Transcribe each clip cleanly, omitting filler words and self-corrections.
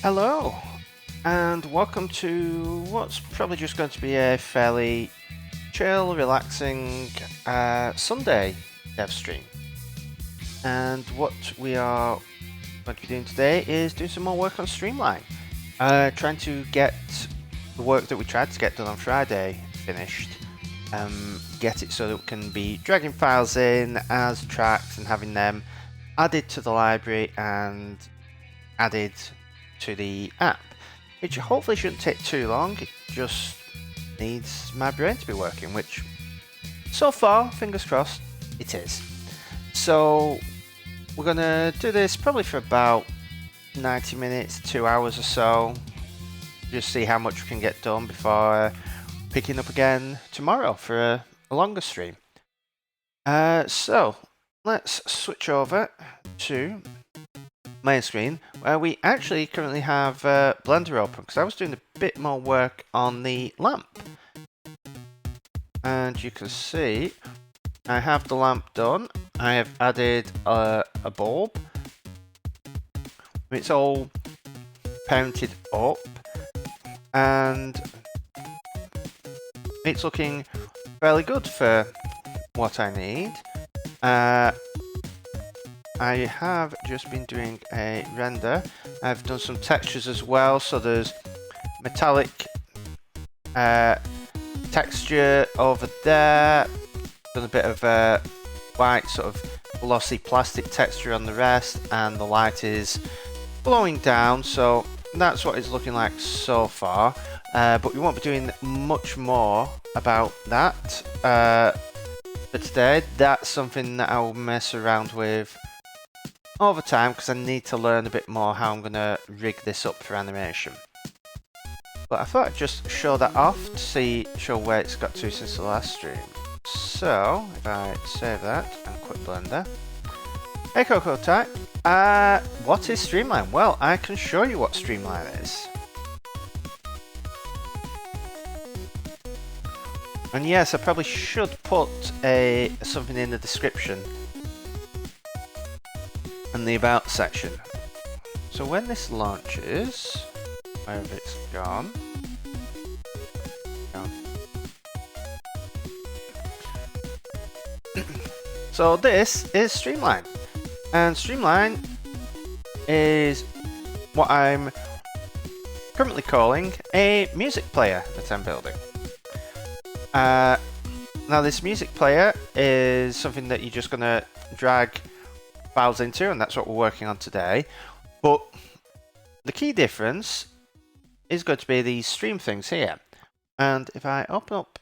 Hello, and welcome to what's probably just going to be a fairly chill, relaxing Sunday dev stream. And what we are going to be doing today is doing some more work on Streamline. Trying to get the work that we tried to get done on Friday finished. Get it so that we can be dragging files in as tracks and having them added to the library and added to the app, which hopefully shouldn't take too long. It just needs my brain to be working, which so far, fingers crossed, it is. So we're gonna do this probably for about 90 minutes, 2 hours or so, just see how much we can get done before picking up again tomorrow for a longer stream. So let's switch over to main screen, where we actually currently have Blender open, because I was doing a bit more work on the lamp. And you can see I have the lamp done. I have added a bulb. It's all parented up, and it's looking fairly good for what I need. I have just been doing a render. I've done some textures as well, so there's metallic texture over there, done a bit of white sort of glossy plastic texture on the rest, and the light is blowing down, so that's what it's looking like so far. But we won't be doing much more about that for today. That's something that I'll mess around with over time, because I need to learn a bit more how I'm going to rig this up for animation. But I thought I'd just show that off to show where it's got to since the last stream. So if I save that and quit Blender. Hey Coco Type, what is Streamline? Well, I can show you what Streamline is. And yes, I probably should put something in the description and the about section. So when this launches, wherever it's gone. So this is Streamline, and Streamline is what I'm currently calling a music player that I'm building. Now this music player is something that you're just going to drag files into, and that's what we're working on today. But the key difference is going to be these stream things here. And if I open up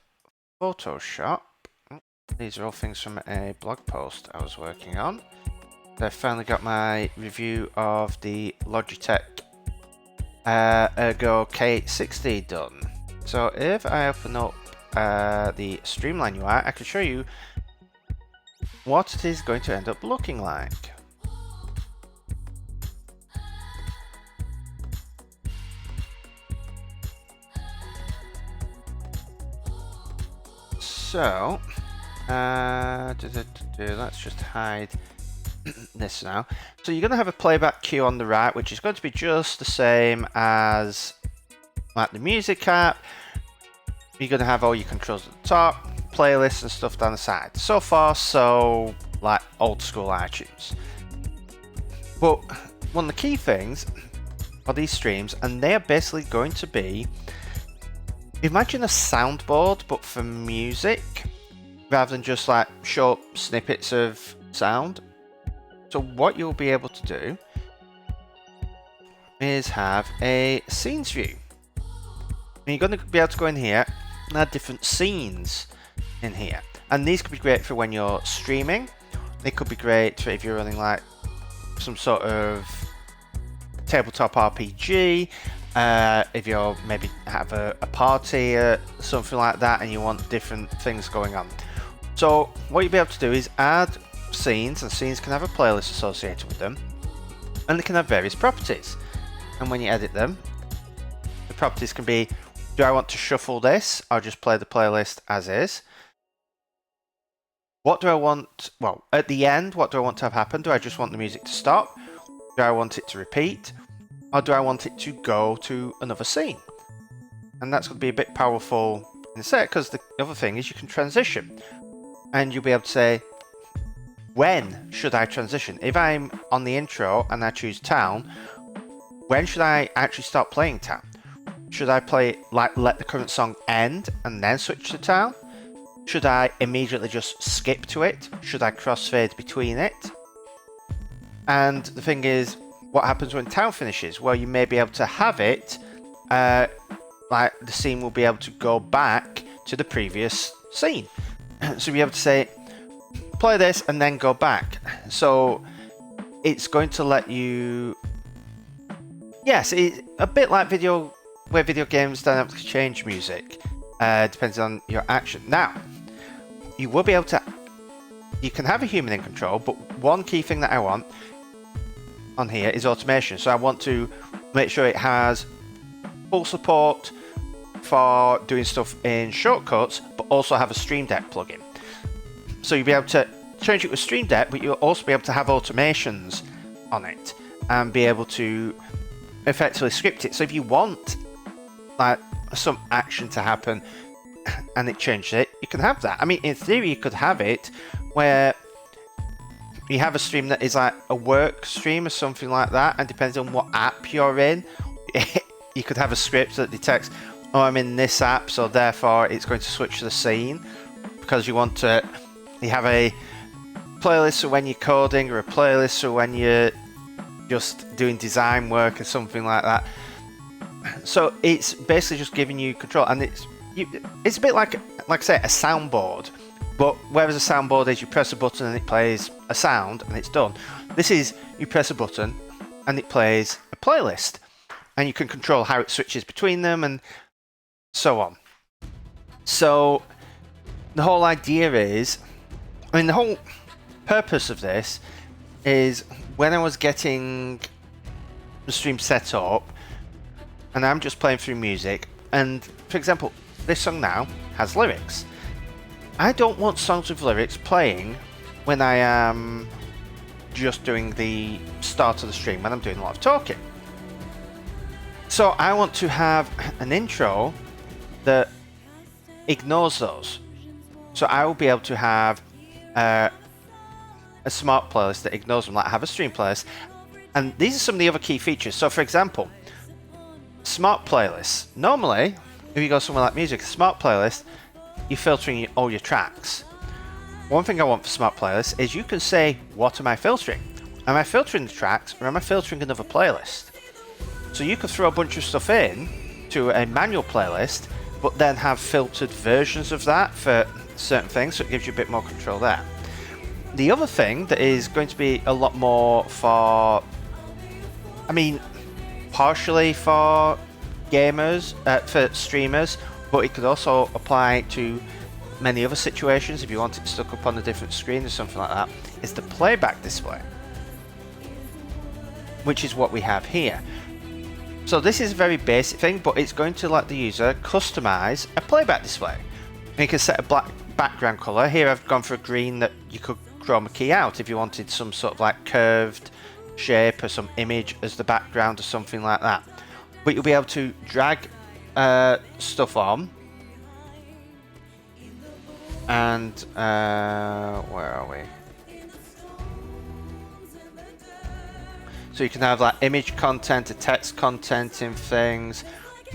Photoshop, these are all things from a blog post I was working on. I finally got my review of the Logitech Ergo K860 done. So if I open up the Streamline UI, I can show you what it is going to end up looking like. So, let's just hide this now. So you're going to have a playback queue on the right, which is going to be just the same as like the music app. You're going to have all your controls at the top, playlists and stuff down the side. So far, so like old school iTunes. But one of the key things are these streams, and they are basically going to be, imagine a soundboard but for music, rather than just like short snippets of sound. So what you'll be able to do is have a scenes view. And you're going to be able to go in here and add different scenes in here, and these could be great for when you're streaming. They could be great for if you're running like some sort of tabletop RPG, if you're maybe have a party or something like that and you want different things going on. So what you'll be able to do is add scenes, and scenes can have a playlist associated with them, and they can have various properties. And when you edit them, the properties can be, do I want to shuffle this or just play the playlist as is? What do I want, well, at the end, what do I want to have happen? Do I just want the music to stop? Do I want it to repeat? or do I want it to go to another scene? And that's going to be a bit powerful in a set, because the other thing is you can transition. And you'll be able to say, when should I transition? If I'm on the intro and I choose town, when should I actually start playing town? Should I play, like, let the current song end and then switch to town? Should I immediately just skip to it? Should I crossfade between it? And the thing is, what happens when town finishes? Well, you may be able to have it, like the scene will be able to go back to the previous scene. So you'll be able to say, play this and then go back. So it's going to let you, yes, it's a bit like where video games dynamically change music, depends on your action. Now, you will be able to, you can have a human in control, but one key thing that I want on here is automation. So I want to make sure it has full support for doing stuff in shortcuts, but also have a Stream Deck plugin. So you'll be able to change it with Stream Deck, but you'll also be able to have automations on it and be able to effectively script it. So if you want like some action to happen and it changes it, you can have that. I mean, in theory, you could have it where you have a stream that is like a work stream or something like that, and depends on what app you're in, you could have a script that detects, oh, I'm in this app, so therefore it's going to switch to the scene, because you want to, you have a playlist for when you're coding, or a playlist for when you're just doing design work or something like that. So it's basically just giving you control, and it's a bit like I say, a soundboard. But whereas a soundboard is you press a button and it plays a sound and it's done, this is you press a button and it plays a playlist, and you can control how it switches between them and so on. So the whole idea is, I mean, the whole purpose of this is when I was getting the stream set up and I'm just playing through music, and for example, this song now has lyrics. I don't want songs with lyrics playing when I am just doing the start of the stream, when I'm doing a lot of talking. So I want to have an intro that ignores those. So I will be able to have a smart playlist that ignores them, like I have a stream playlist. And these are some of the other key features. So for example, smart playlists. Normally, if you go somewhere like music, a smart playlist, you're filtering all your tracks. One thing I want for smart playlists is you can say, what am I filtering? Am I filtering the tracks, or am I filtering another playlist? So you could throw a bunch of stuff in to a manual playlist, but then have filtered versions of that for certain things, so it gives you a bit more control there. The other thing that is going to be a lot more for, I mean, partially for gamers, for streamers, but it could also apply to many other situations if you want it stuck up on a different screen or something like that, is the playback display, which is what we have here. So this is a very basic thing, but it's going to let the user customize a playback display. And you can set a black background color. Here I've gone for a green that you could chroma key out if you wanted some sort of like curved shape or some image as the background or something like that. But you'll be able to drag stuff on, and where are we? So you can have like image content, a text content in things.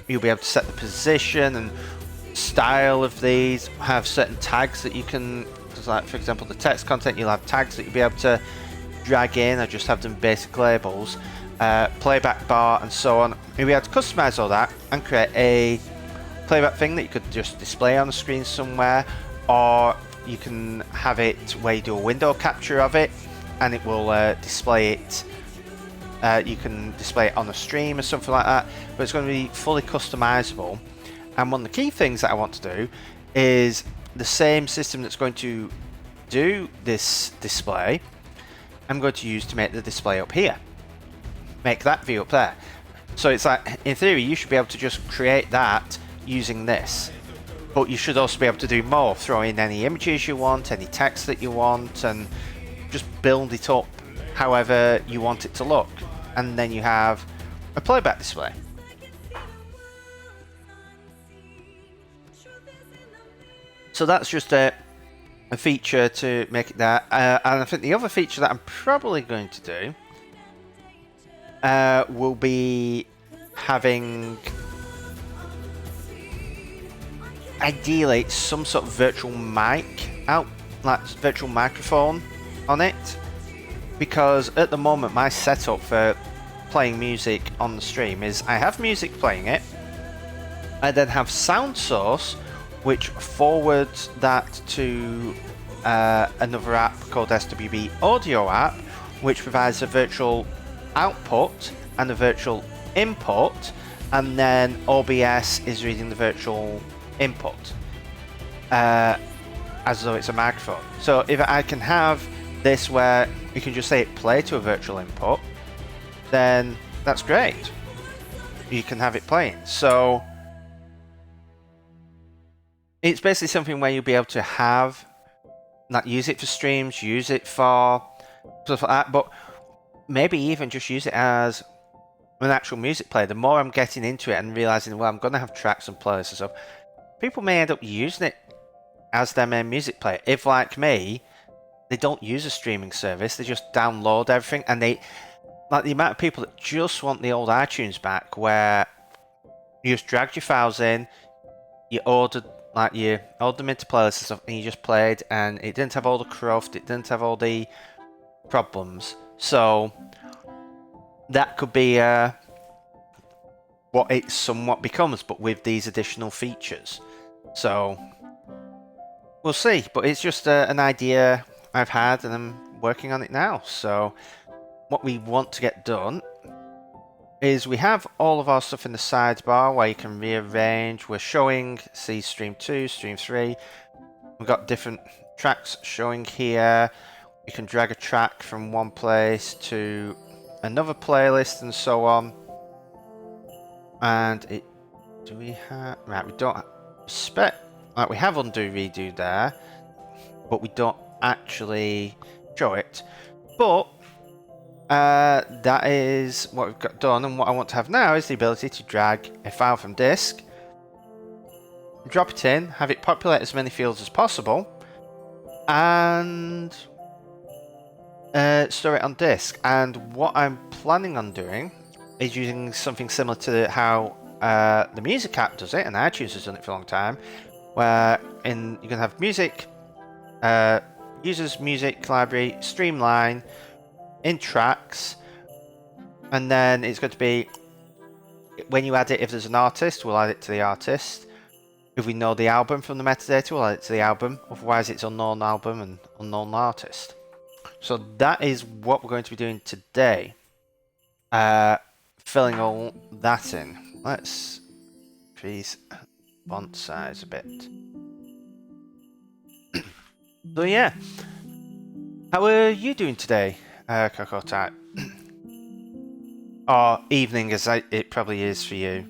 You'll be able to set the position and style of these, have certain tags that you can, like for example the text content, you'll have tags that you'll be able to drag in or just have them basic labels, playback bar and so on. You'll be able to customize all that and create a playback thing that you could just display on the screen somewhere, or you can have it where you do a window capture of it and it will display it. You can display it on a stream or something like that, but it's going to be fully customizable. And one of the key things that I want to do is the same system that's going to do this display, I'm going to use to make the display up here. Make that view up there. So it's like, in theory, you should be able to just create that using this. But you should also be able to do more. Throw in any images you want, any text that you want, and just build it up however you want it to look. And then you have a playback display. So that's just a feature to make it there. And I think the other feature that I'm probably going to do will be having, ideally, some sort of virtual mic out, like virtual microphone on it. Because at the moment, my setup for playing music on the stream is I have music playing it. I then have sound source, which forwards that to another app called SWB Audio app, which provides a virtual output and a virtual input, and then OBS is reading the virtual input as though it's a microphone. So if I can have this where you can just say it play to a virtual input, then that's great. You can have it playing. So it's basically something where you'll be able to have, not use it for streams, use it for stuff like that, but maybe even just use it as an actual music player. The more I'm getting into it and realizing, well, I'm going to have tracks and playlists and stuff, people may end up using it as their main music player. If, like me, they don't use a streaming service, they just download everything, and they, like the amount of people that just want the old iTunes back, where you just dragged your files in, you ordered them into playlists and stuff, and you just played, and it didn't have all the cruft, it didn't have all the problems. So that could be what it somewhat becomes, but with these additional features. So we'll see, but it's just an idea I've had, and I'm working on it now. So what we want to get done is we have all of our stuff in the sidebar where you can rearrange. We're showing, see, stream 2, stream 3. We've got different tracks showing here. You can drag a track from one place to another playlist and so on. And it, do we have, right, we don't expect, like, we have undo redo there, but we don't actually show it. But that is what we've got done, and what I want to have now is the ability to drag a file from disk, drop it in, have it populate as many fields as possible, and store it on disk. And what I'm planning on doing is using something similar to how the music app does it, and iTunes has done it for a long time, where you can have music, users music library, Streamline, in tracks, and then it's going to be, when you add it, if there's an artist, we'll add it to the artist. If we know the album from the metadata, we'll add it to the album. Otherwise, it's unknown album and unknown artist. So that is what we're going to be doing today. Filling all that in. Let's increase font size a bit. So yeah, how are you doing today, Coco Type? Or evening, as it probably is for you.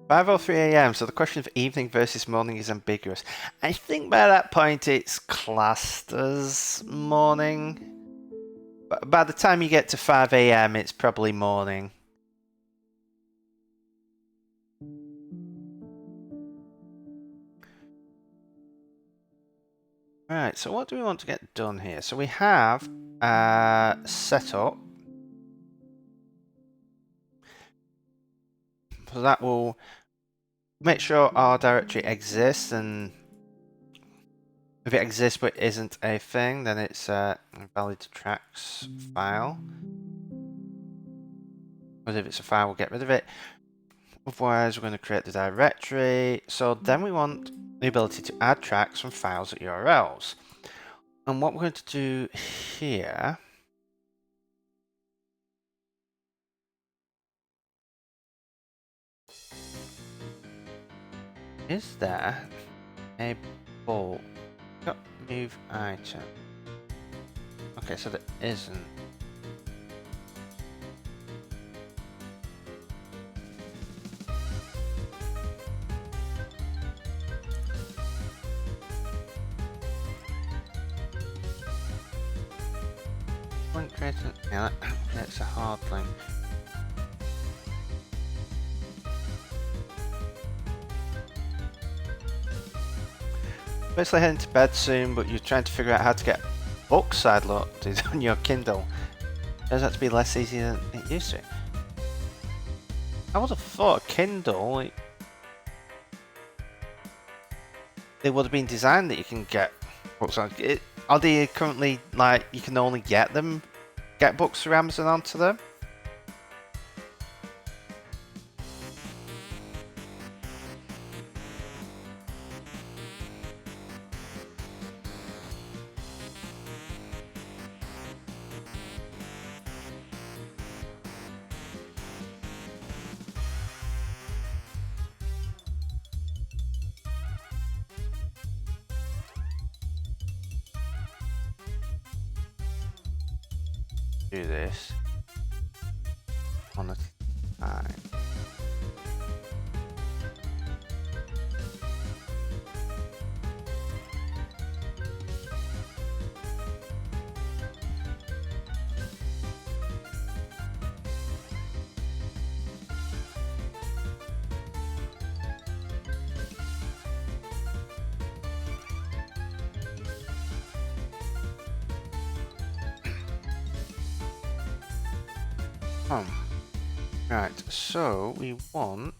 Five or 3 a.m. So the question of evening versus morning is ambiguous. I think by that point it's classed as morning. But by the time you get to 5 a.m. it's probably morning. Right, so what do we want to get done here? So we have setup. So that will make sure our directory exists, and if it exists but isn't a thing, then it's a invalid tracks file. Because if it's a file, we'll get rid of it. Otherwise, we're going to create the directory. So then we want the ability to add tracks from files at URLs. And what we're going to do here is there a bulk move item. Okay, so there isn't. Yeah, that creates a hard link. Basically heading to bed soon, but you're trying to figure out how to get book side loaded on your Kindle. Turns out to be less easy than it used to. I would have thought a Kindle, they would have been designed that you can get books on. Are they currently like you can only get books through Amazon onto them? Do this on a time. Right, so we want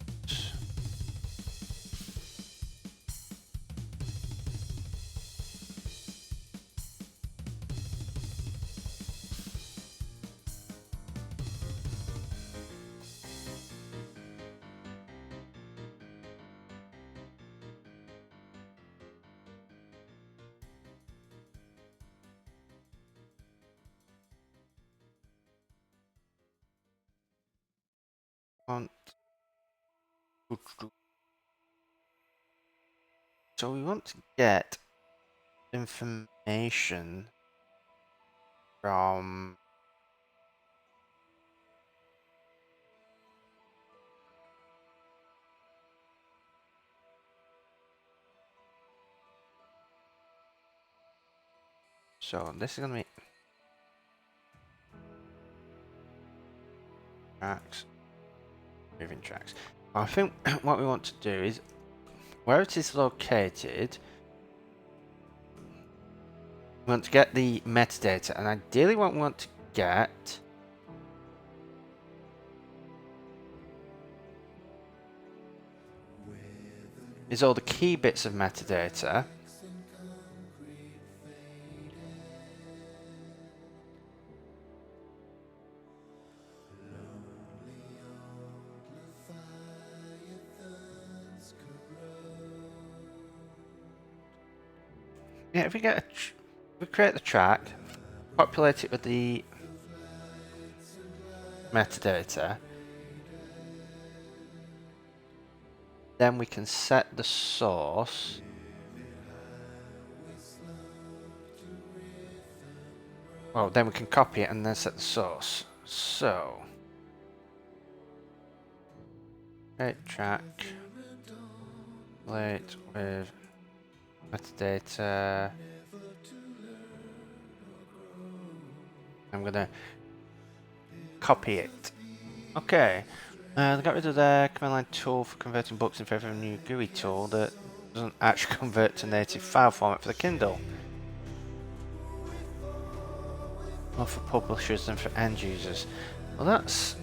so we want to get information from this is gonna be tracks, moving tracks. I think what we want to do is where it is located, we want to get the metadata, and ideally what we want to get is all the key bits of metadata. Yeah, if we create the track, populate it with the metadata, then we can set the source. Well, then we can copy it and then set the source. So, create track, populate with metadata. I'm gonna copy it. Okay. They got rid of their command line tool for converting books in favour of a new GUI tool that doesn't actually convert to native file format for the Kindle. More for publishers than for end users. Well, that's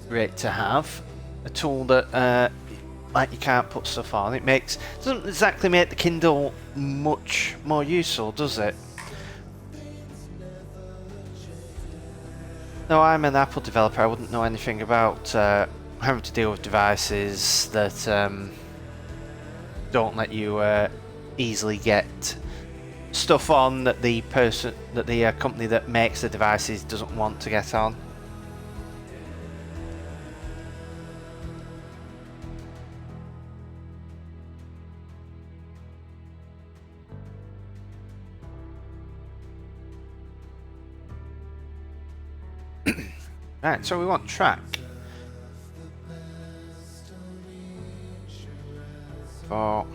great to have. a tool that like you can't put stuff on. It doesn't exactly make the Kindle much more useful, does it? No, I'm an Apple developer. I wouldn't know anything about having to deal with devices that don't let you easily get stuff on that the company that makes the devices doesn't want to get on. Right, so we want track. For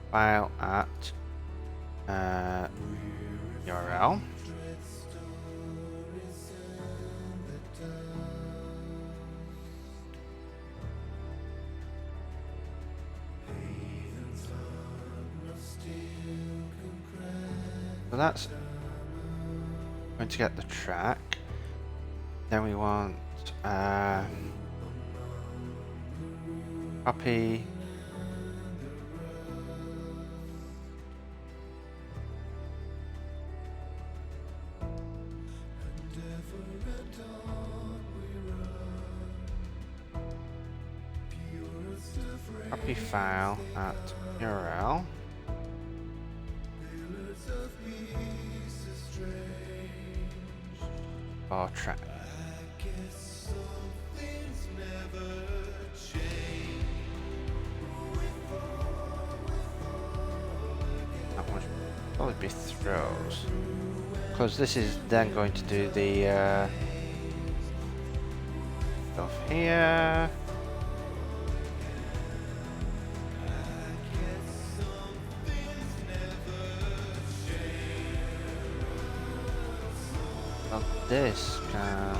file at URL. So that's going to get the track. Then we want copy file at URL. For track. That would probably be throws, because this is then going to do the stuff here. Well, this can.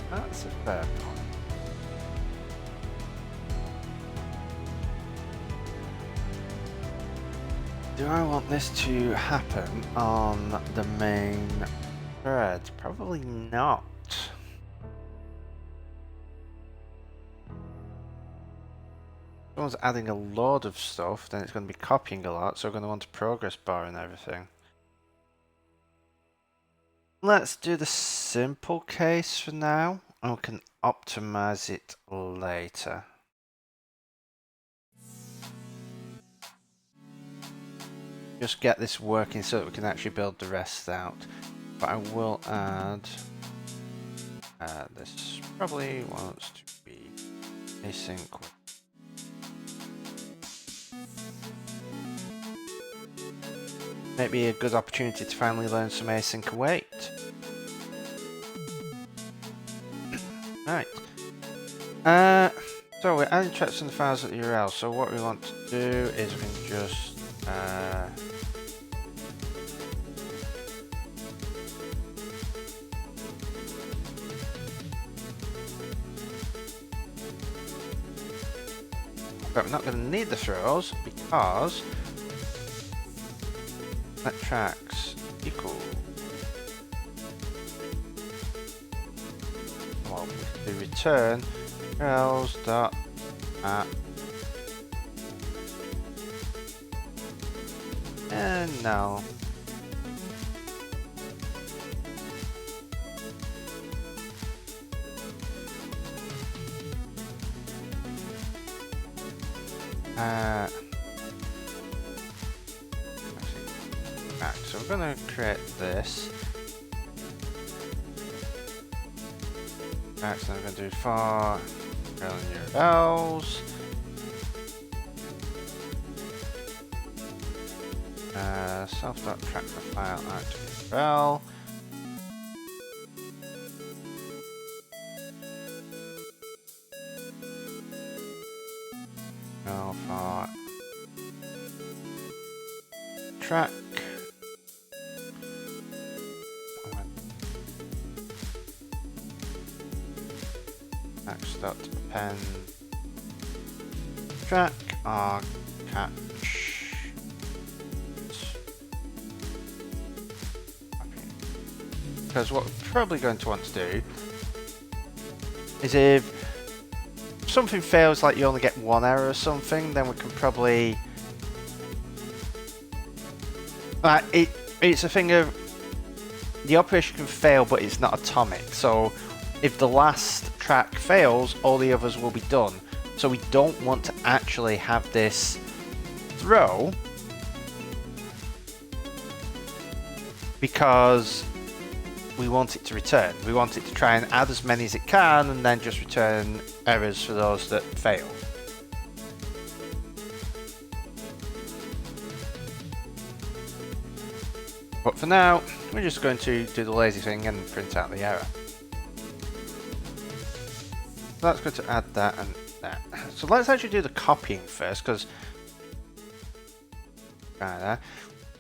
That's a fair point. Do I want this to happen on the main thread? Probably not. If someone's adding a load of stuff, then it's going to be copying a lot, so we're going to want a progress bar and everything. Let's do the simple case for now, and we can optimize it later. Just get this working so that we can actually build the rest out. But I will add this probably wants to be async. Maybe a good opportunity to finally learn some async await. Right. So we're adding tracks and files at the URL. So what we want to do is we can just but we're not going to need the throws because let tracks equal. Well, we return URLs dot at and now so we're going to create this. Right, so I'm going to do for URLs. Self.track the file at URL. For track. Max.append track or catch. Because what we're probably going to want to do is if something fails, like you only get one error or something, then we can probably it's a thing of the operation can fail, but it's not atomic. So if the last track fails, all the others will be done. So we don't want to actually have this throw, because we want it to return. We want it to try and add as many as it can and then just return errors for those that fail. But for now, we're just going to do the lazy thing and print out the error. So that's going to add that and that. So let's actually do the copying first, because the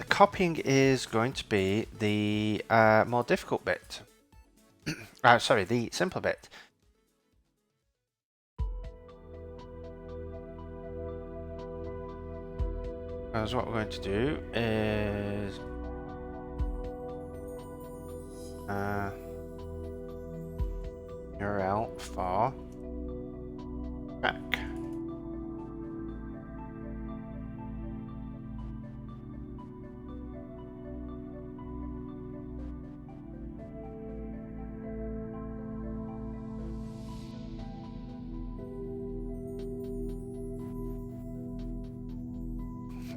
copying is going to be the more difficult bit. Sorry, the simpler bit. Because what we're going to do is URL for track.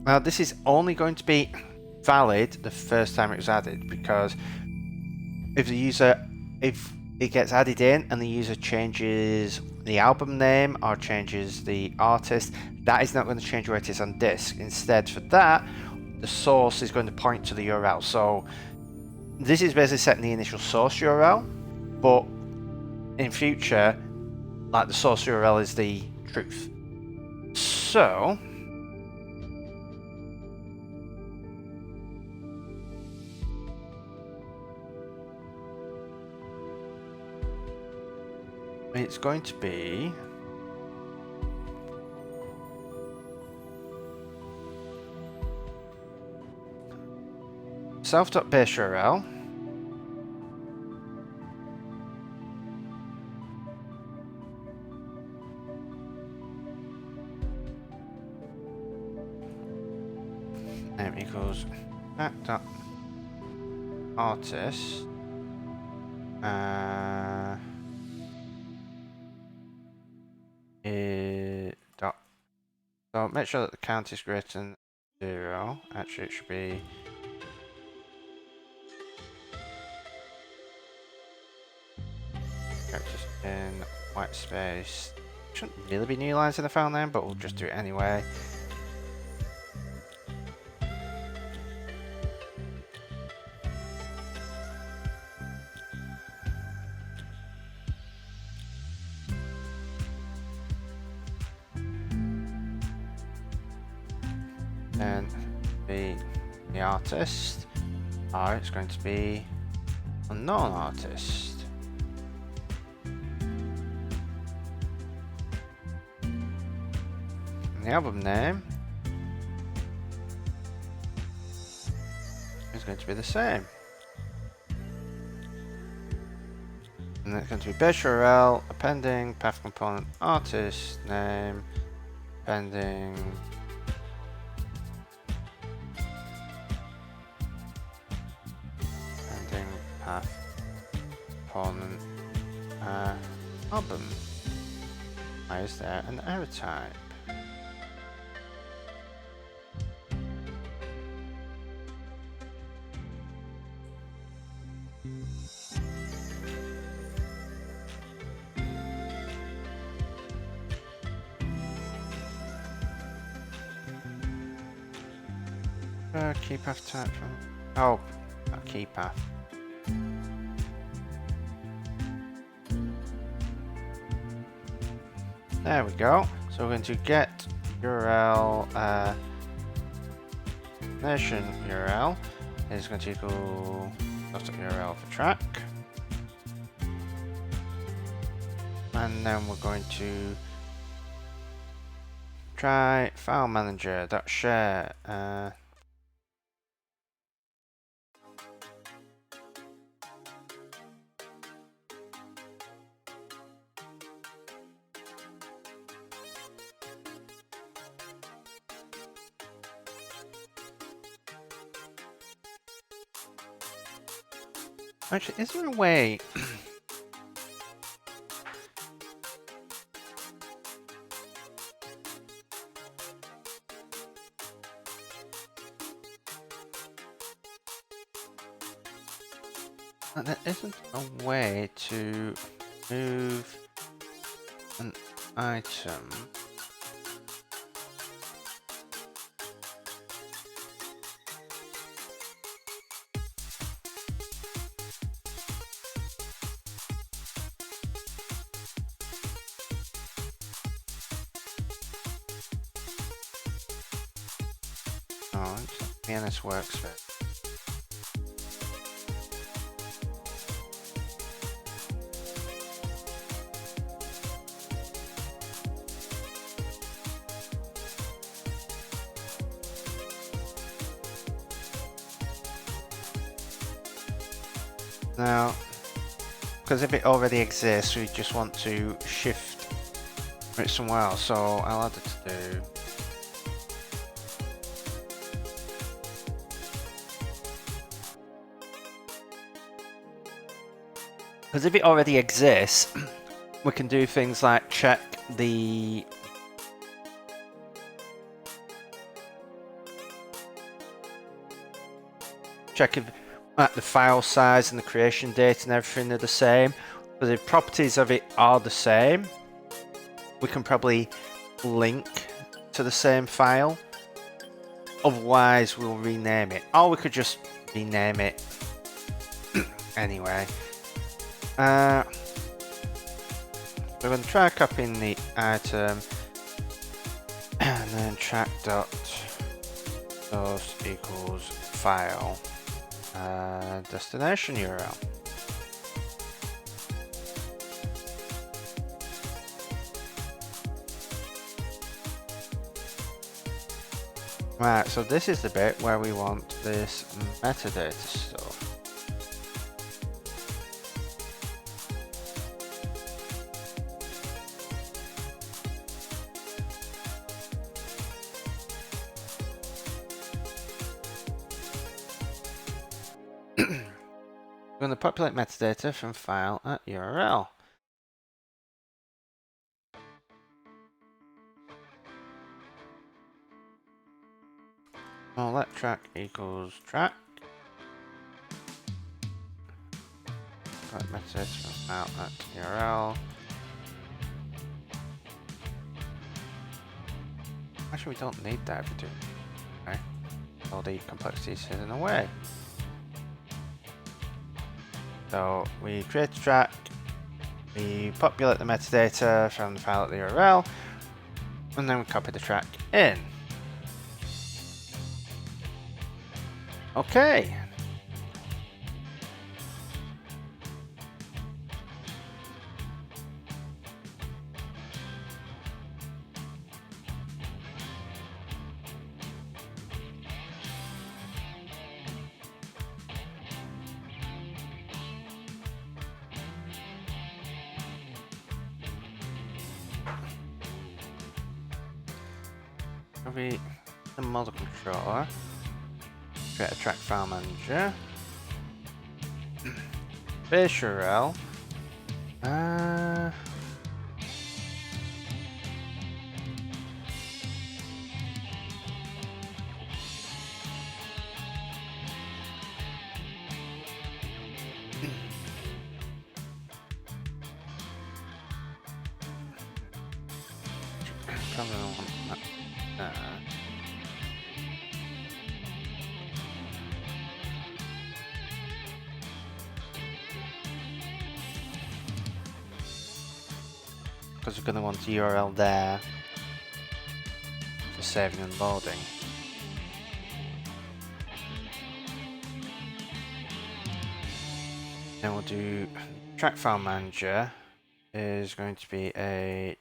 Now this is only going to be valid the first time it was added, because if it gets added in and the user changes the album name or changes the artist, that is not going to change where it is on disk. Instead, for that, the source is going to point to the URL. So this is basically setting the initial source URL, but in future, like, the source URL is the truth. So it's going to be self.base URL name equals artist so make sure that the count is greater than 0. Actually, it should be characters in white space. Shouldn't really be new lines in the file name, but we'll just do it anyway. And the artist, or it's going to be unknown artist. And the album name is going to be the same. And it's going to be base URL, appending, path component, artist name, appending, path component, album. Why is there an error type? Key path type from, oh, not key path. There we go. So we're going to get URL destination URL is going to equal URL for track. And then we're going to try file manager.share. Actually, is there a way? There isn't a way to move an item. Oh, PNS works for it. Now, because if it already exists, we just want to shift it somewhere else, so I'll add it to do. Because if it already exists, we can do things like check the if the file size and the creation date and everything are the same. But if properties of it are the same, we can probably link to the same file. Otherwise, we'll rename it. Or we could just rename it anyway. We're going to try copying the item and then track dot source equals file destination URL. Right, so this is the bit where we want this metadata stuff. We're going to populate metadata from file at URL. Well, let track equals track. Populate metadata from file at URL. Actually, we don't need that if we do. Okay. All the complexity is hidden away. So we create a track, we populate the metadata from the file at the URL, and then we copy the track in. Okay. The model controller, create a track file manager, base URL, probably don't want that. Because we're going to want a URL there for saving and loading. Then we'll do track file manager is going to be a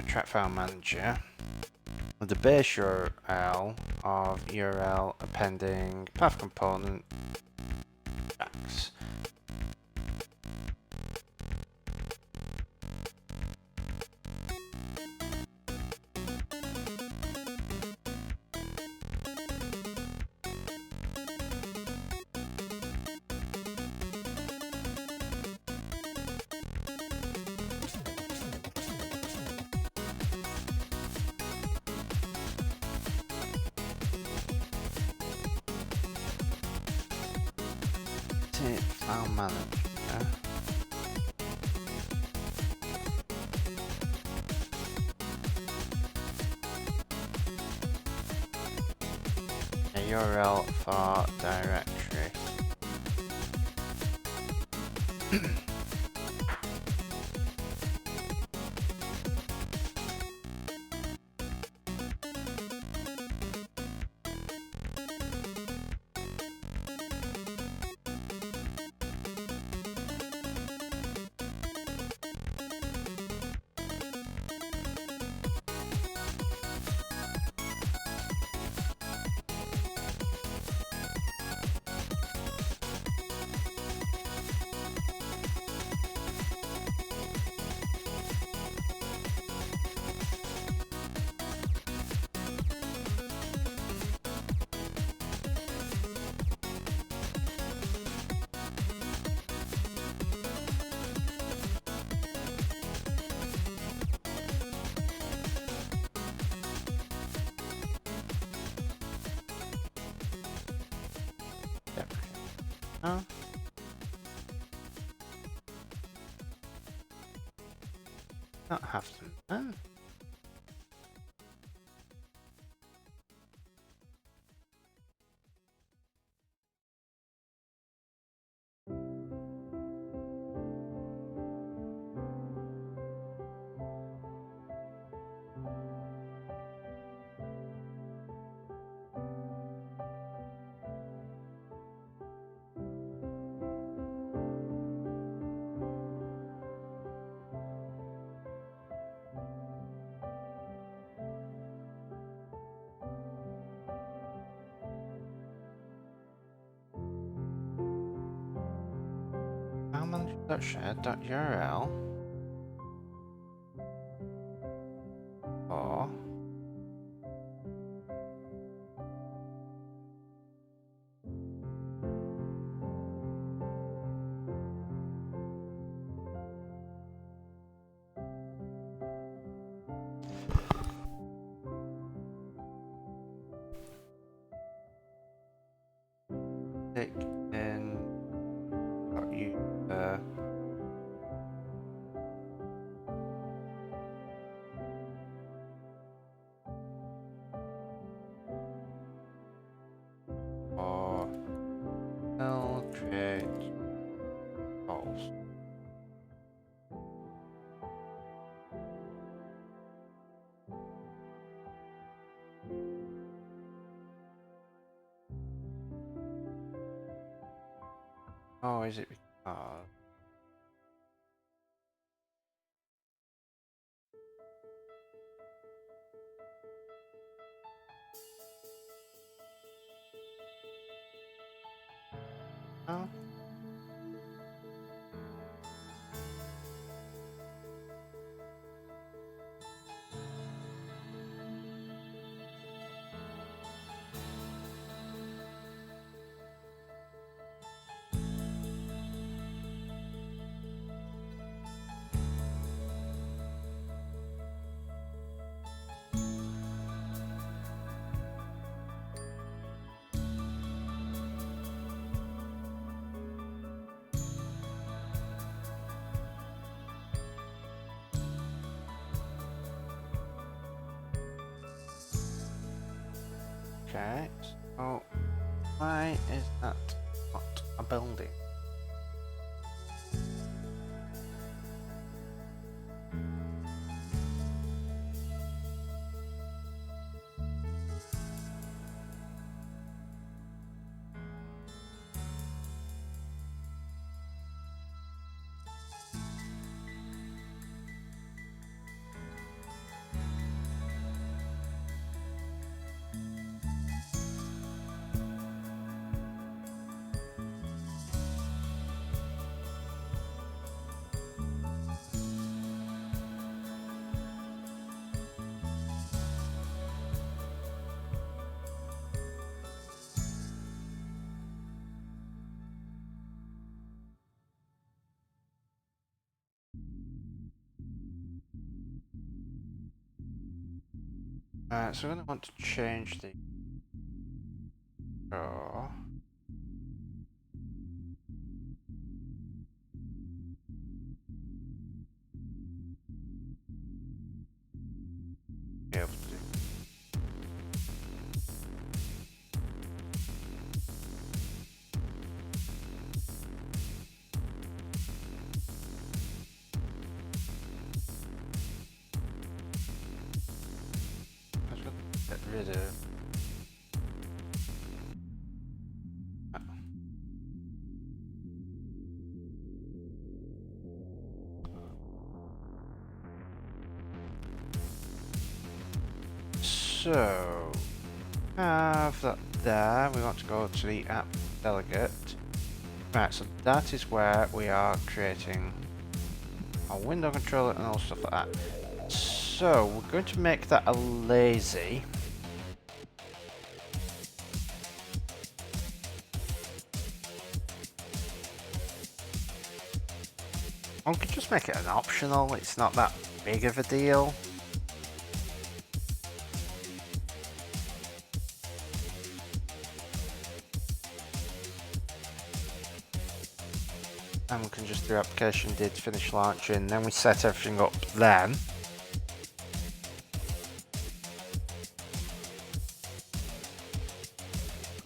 track file manager with the base URL of URL appending path component tracks. File manager. A URL for directory. Oh. Not have them. Oh. Manager.share.url or stick in you or L create roles. Oh, is it because oh. Okay, so why is that not a building? So we're going to want to change the draw. Be able to do. I was going to get rid of. So, have that there. We want to go to the app delegate. Right, so that is where we are creating our window controller and all stuff like that. So, we're going to make that a lazy. We could just make it an optional, it's not that big of a deal. And we can just do application did finish launching, then we set everything up then.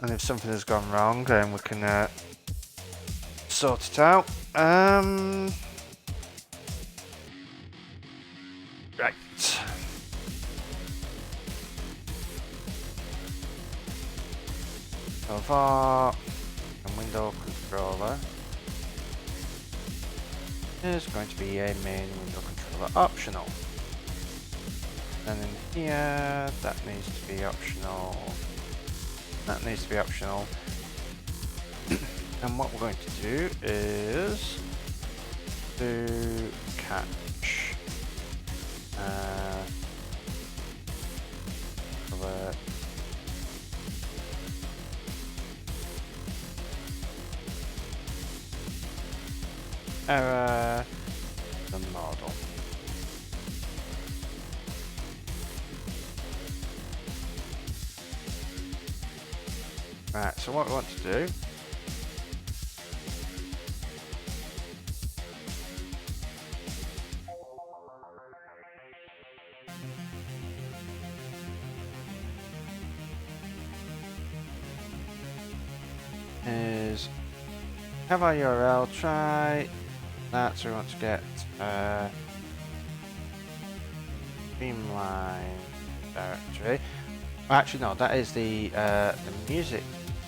And if something has gone wrong, then we can sort it out. Right. So far, a window controller is going to be a main window controller optional. And in here, that needs to be optional. That needs to be optional. And what we're going to do is do catch color error the model. Right, so what we want to do is have our URL, try that, so we want to get Streamline directory. Actually no, that is the music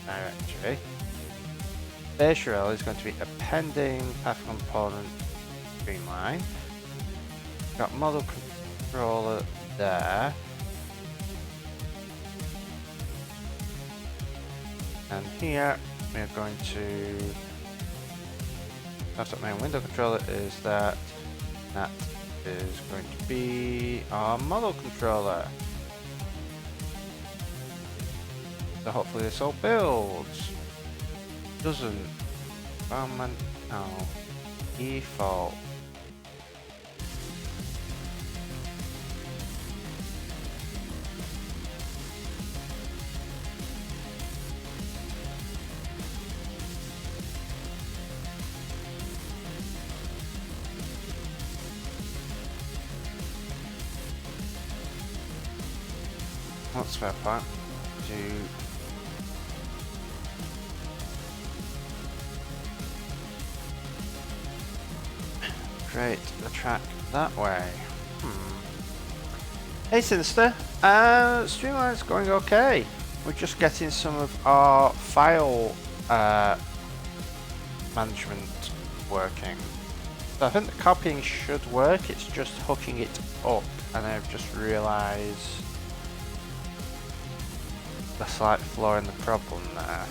directory. Base URL is going to be appending path component Streamline. Got model controller there. And here we are going to that's what main window controller is that is going to be our model controller. So hopefully this all builds. Doesn't. No. Default. What's that part? To create the track that way. Hey Sinister, Streamline's going okay. We're just getting some of our file management working. So I think the copying should work, it's just hooking it up, and I've just realised the slight flaw in the problem there.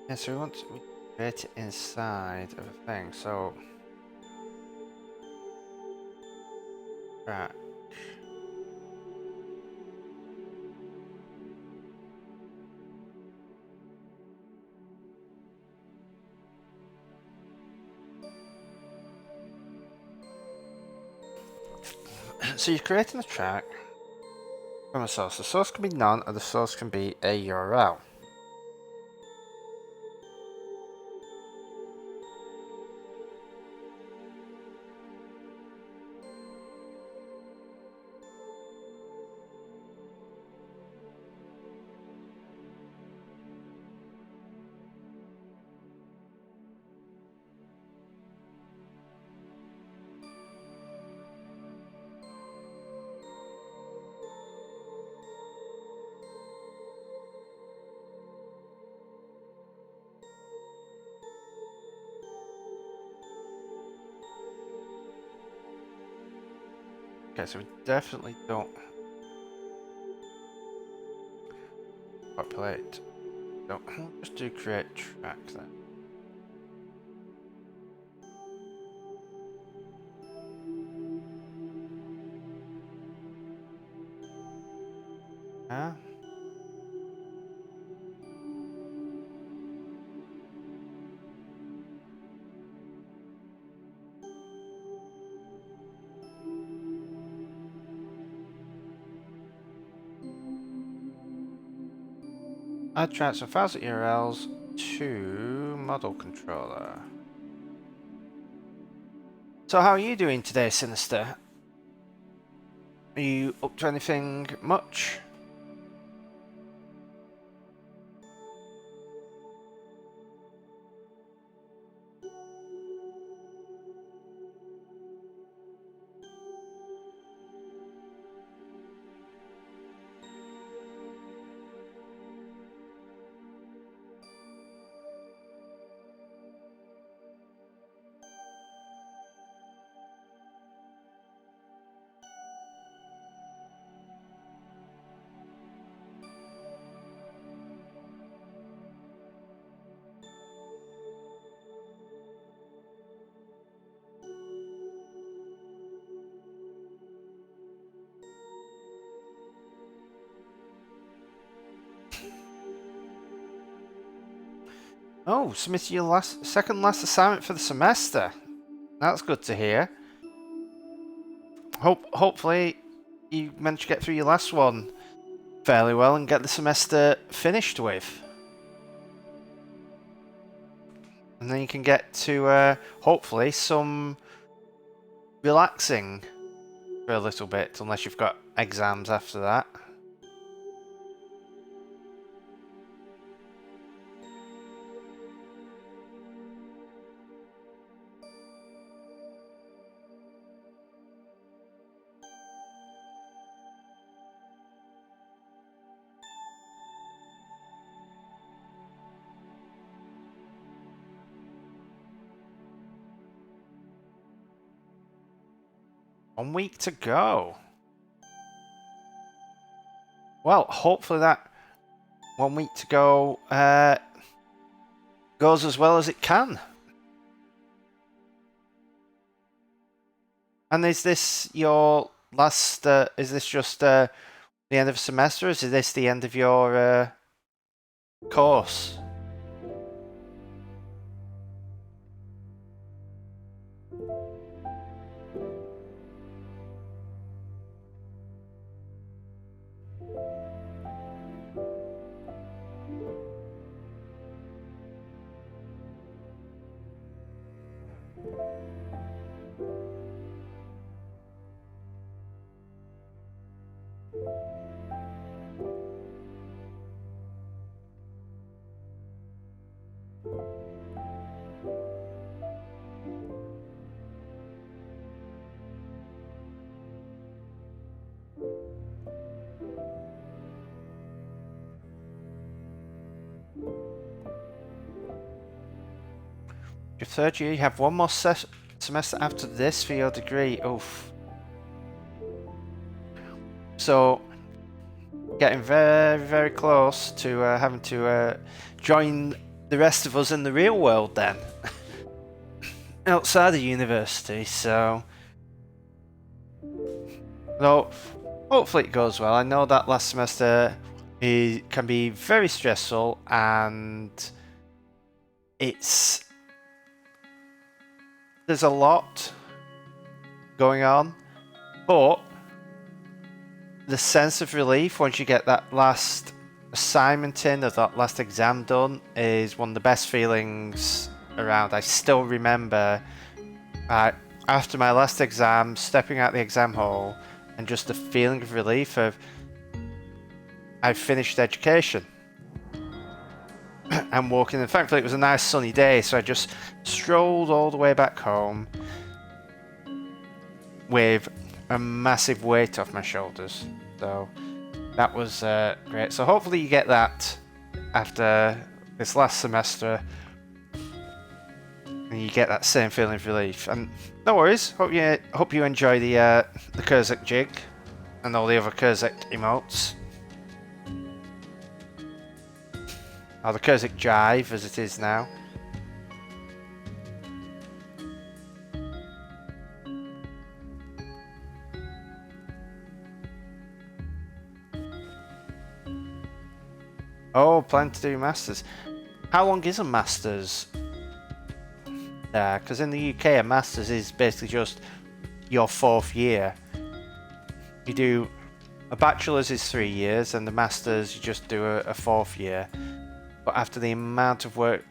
Yeah, so we want to create it inside of a thing, so... Right. So you're creating a track from a source. The source can be none, or the source can be a URL. Okay, so we definitely don't populate. Don't just do create track then. Ah. Add tracks and files at URLs to model controller. So how are you doing today, Sinister? Are you up to anything much? Oh, submitted your second last assignment for the semester. That's good to hear. Hopefully you managed to get through your last one fairly well and get the semester finished with. And then you can get to, hopefully, some relaxing for a little bit, unless you've got exams after that. 1 week to go. Well, hopefully that 1 week to go goes as well as it can. And is this your last? Is this just the end of the semester? Or is this the end of your course? Your third year, you have one more semester after this for your degree. Oof. So, getting very, very close to having to join the rest of us in the real world then, outside of university. So hopefully it goes well. I know that last semester can be very stressful, and there's a lot going on, but the sense of relief once you get that last assignment in or that last exam done is one of the best feelings around. I still remember after my last exam, stepping out the exam hall and just the feeling of relief of I've finished education and walking, and thankfully it was a nice sunny day, so I just strolled all the way back home with a massive weight off my shoulders. So that was great. So hopefully you get that after this last semester and you get that same feeling of relief. And no worries, hope you enjoy the Kurzak jig and all the other Kurzak emotes. Or the Kurzak jive as it is now. Oh, plan to do masters. How long is a masters? Because in the UK a masters is basically just your 4th year. You do a bachelor's is 3 years, and the masters you just do a 4th year. But after the amount of work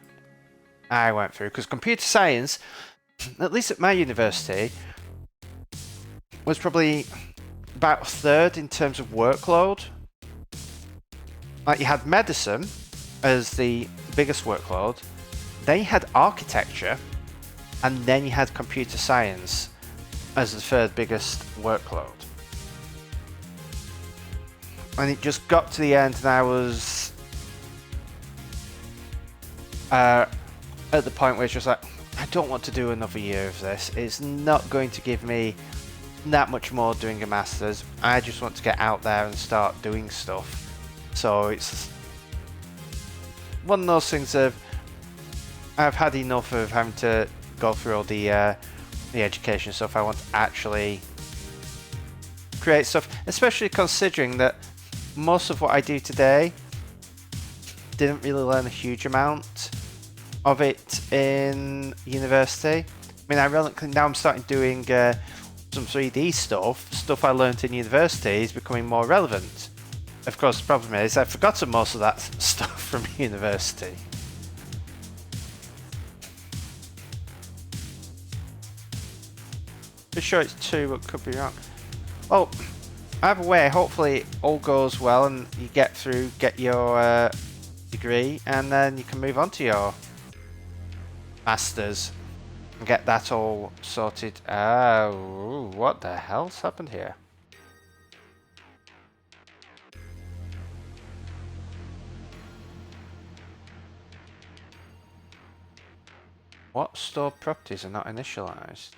I went through, because computer science, at least at my university, was probably about a third in terms of workload. Like, you had medicine as the biggest workload, then you had architecture, and then you had computer science as the third biggest workload. And it just got to the end and I was at the point where it's just like, I don't want to do another year of this. It's not going to give me that much more doing a master's. I just want to get out there and start doing stuff. So it's one of those things of I've had enough of having to go through all the education stuff. I want to actually create stuff, especially considering that most of what I do today didn't really learn a huge amount of it in university. I mean, ironically, now I'm starting doing some 3D stuff I learned in university is becoming more relevant. Of course, the problem is I've forgotten most of that stuff from university. Pretty sure it's 2, but could be wrong. Well, either way, hopefully all goes well and you get your degree, and then you can move on to your masters and get that all sorted. Oh, what the hell's happened here? What stored properties are not initialized?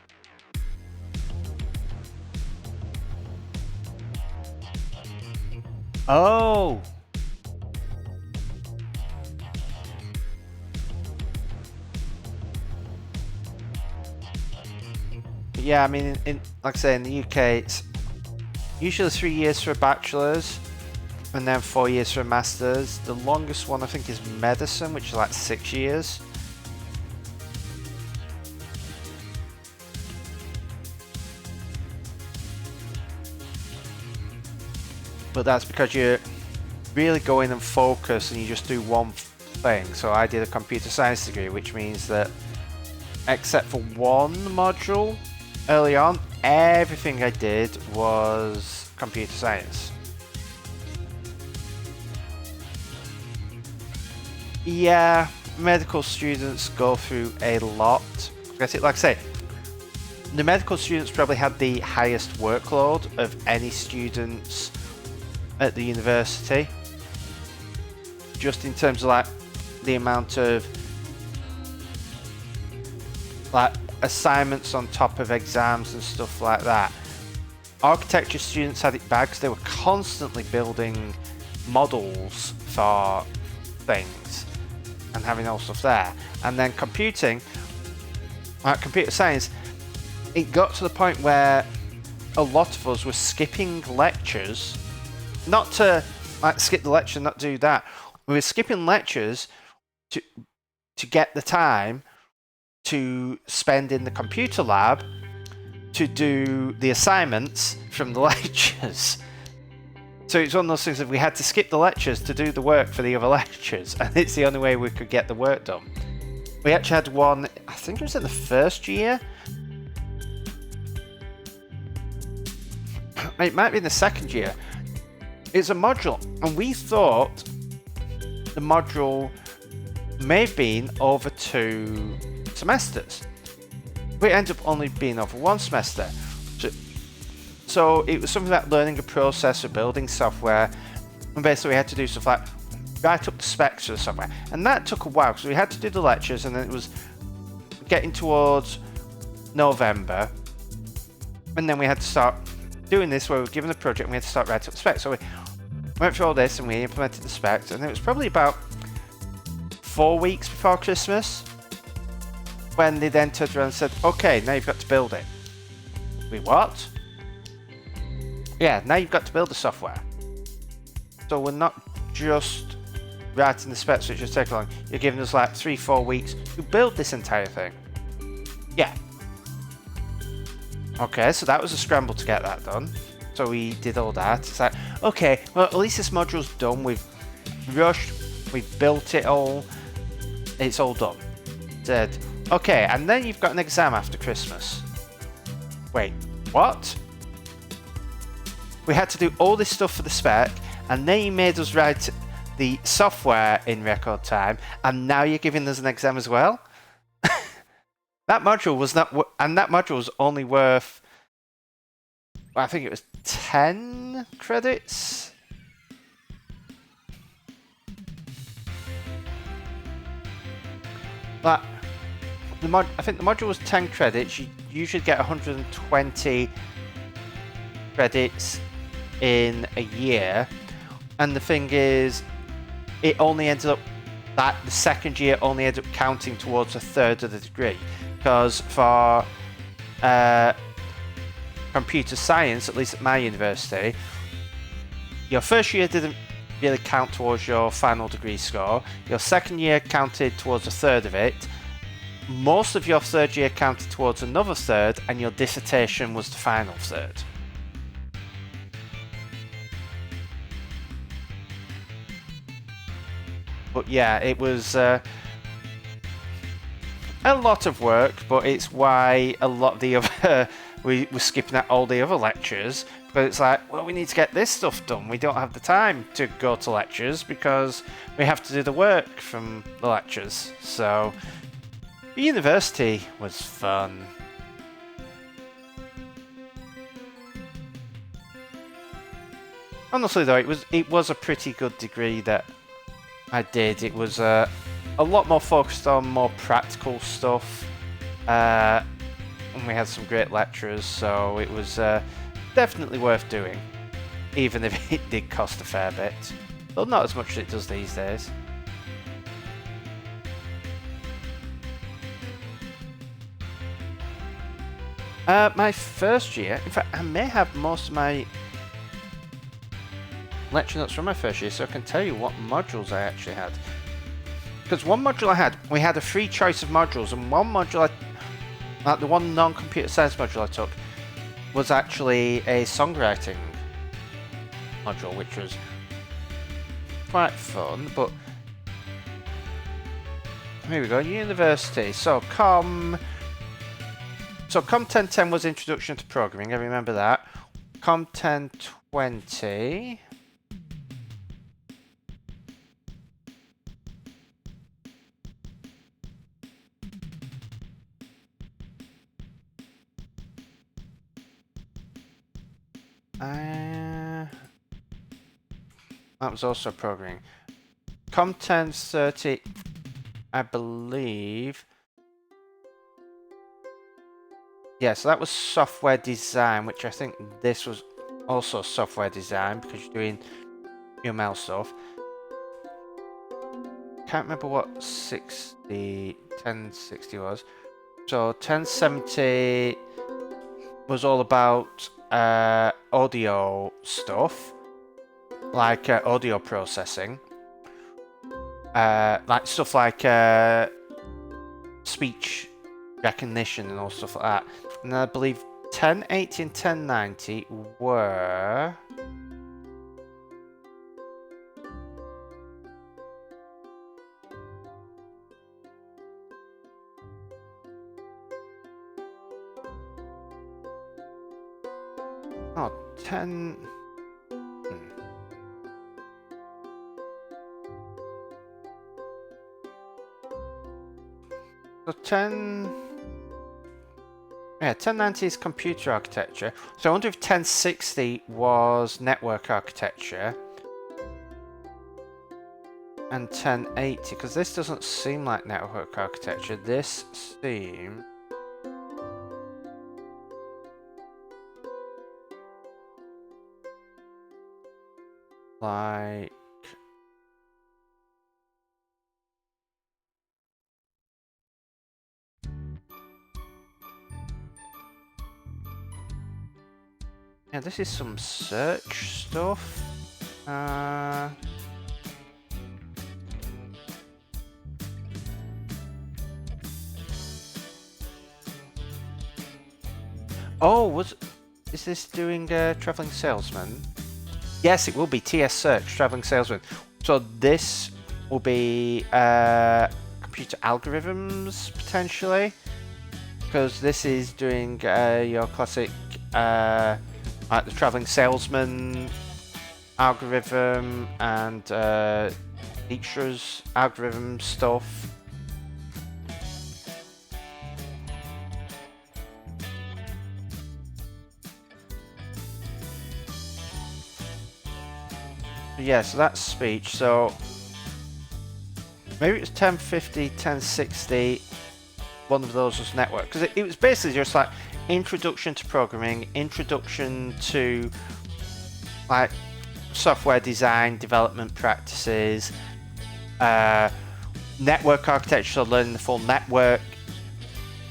Oh! Yeah, I mean, like I say, in the UK, it's usually 3 years for a bachelor's and then 4 years for a master's. The longest one, I think, is medicine, which is like 6 years. But that's because you really go in and focus and you just do one thing. So I did a computer science degree, which means that except for one module early on, everything I did was computer science. Yeah, medical students go through a lot. Like I say, the medical students probably had the highest workload of any students at the university, just in terms of like the amount of like assignments on top of exams and stuff like that. Architecture students had it bad because they were constantly building models for things, and having all stuff there. And then computing, computer science, it got to the point where a lot of us were skipping lectures, not to like skip the lecture, not do that. We were skipping lectures to get the time to spend in the computer lab to do the assignments from the lectures. So it's one of those things that we had to skip the lectures to do the work for the other lectures, and it's the only way we could get the work done. We actually had one, I think it was in the first year. It might be in the second year. It's a module, and we thought the module may have been over 2 semesters. But it ended up only being over 1 semester. So it was something about learning a process of building software, and basically we had to do stuff like write up the specs for the software. And that took a while because we had to do the lectures, and then it was getting towards November, and then we had to start doing this where we were given the project and we had to start writing up the specs. So we went through all this and we implemented the specs, and it was probably about 4 weeks before Christmas when they then turned around and said, okay, now you've got to build it. We what? Yeah, now you've got to build the software. So we're not just writing the specs, which just take long. You're giving us like 3-4 weeks to build this entire thing. Yeah. Okay, so that was a scramble to get that done. So we did all that. It's like, okay, well, at least this module's done. We've rushed, we've built it all. It's all done. Dead. Okay, and then you've got an exam after Christmas. Wait, what? We had to do all this stuff for the spec, and then you made us write the software in record time, and now you're giving us an exam as well? That module was not, and that module was only worth, well, I think it was 10 credits? But I think the module was 10 credits. You usually get 120 credits in a year, and the thing is, it only ended up that the second year only ended up counting towards 1/3 of the degree, because for computer science, at least at my university, your first year didn't really count towards your final degree score. Your second year counted towards 1/3 of it. Most of your third year counted towards another 1/3, and your dissertation was the final 1/3. But yeah, it was a lot of work, but it's why a lot of the other we were skipping out all the other lectures, but it's like, well, we need to get this stuff done. We don't have the time to go to lectures because we have to do the work from the lectures. So the university was fun. Honestly though, it was a pretty good degree that I did. It was a lot more focused on more practical stuff, and we had some great lecturers, so it was definitely worth doing, even if it did cost a fair bit. Well, not as much as it does these days. My first year, in fact, I may have most of my lecture notes from my first year, so I can tell you what modules I actually had. Because one module we had a free choice of modules, and one module, like the one non-computer science module I took, was actually a songwriting module, which was quite fun. But here we go, university. So Com 1010 was Introduction to Programming, I remember that. Com 1020. That was also programming. Com 1030, I believe. Yeah, so that was software design, which I think this was also software design because you're doing UML stuff. can't remember what 1060 was. So 1070 was all about audio stuff, like audio processing, like stuff like speech recognition and all stuff like that. And I believe 1080 and 1090 were... Oh, 10... So 1090 is computer architecture. So I wonder if 1060 was network architecture. And 1080, because this doesn't seem like network architecture. This seems... like... Yeah, this is some search stuff. Oh, is this doing traveling salesman? Yes, it will be TS search traveling salesman. So this will be computer algorithms potentially, because this is doing your classic like the traveling salesman algorithm and Dijkstra's algorithm stuff. Yeah, so that's speech. So maybe it's 1050, 1060. One of those was network, because it was basically just like introduction to programming, introduction to like software design, development practices, network architecture, so learning the full network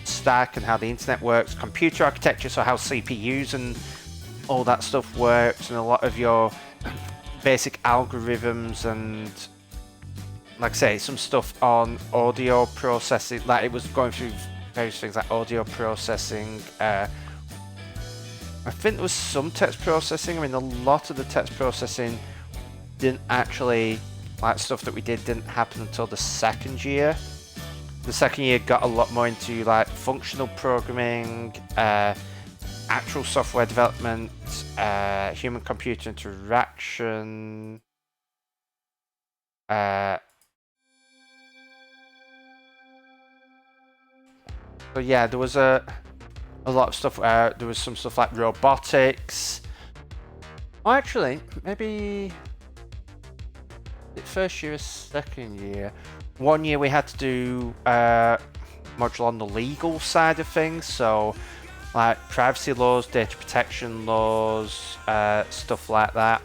stack and how the internet works, computer architecture, so how CPUs and all that stuff works, and a lot of your basic algorithms, and like I say, some stuff on audio processing, like it was going through various things like audio processing. I think there was some text processing. I mean, a lot of the text processing didn't actually, like stuff that we did didn't happen until the second year. The second year got a lot more into like functional programming, actual software development, human-computer interaction, so yeah, there was a lot of stuff. There was some stuff like robotics. Oh, actually, maybe first year or second year. One year we had to do module on the legal side of things, so like privacy laws, data protection laws, stuff like that.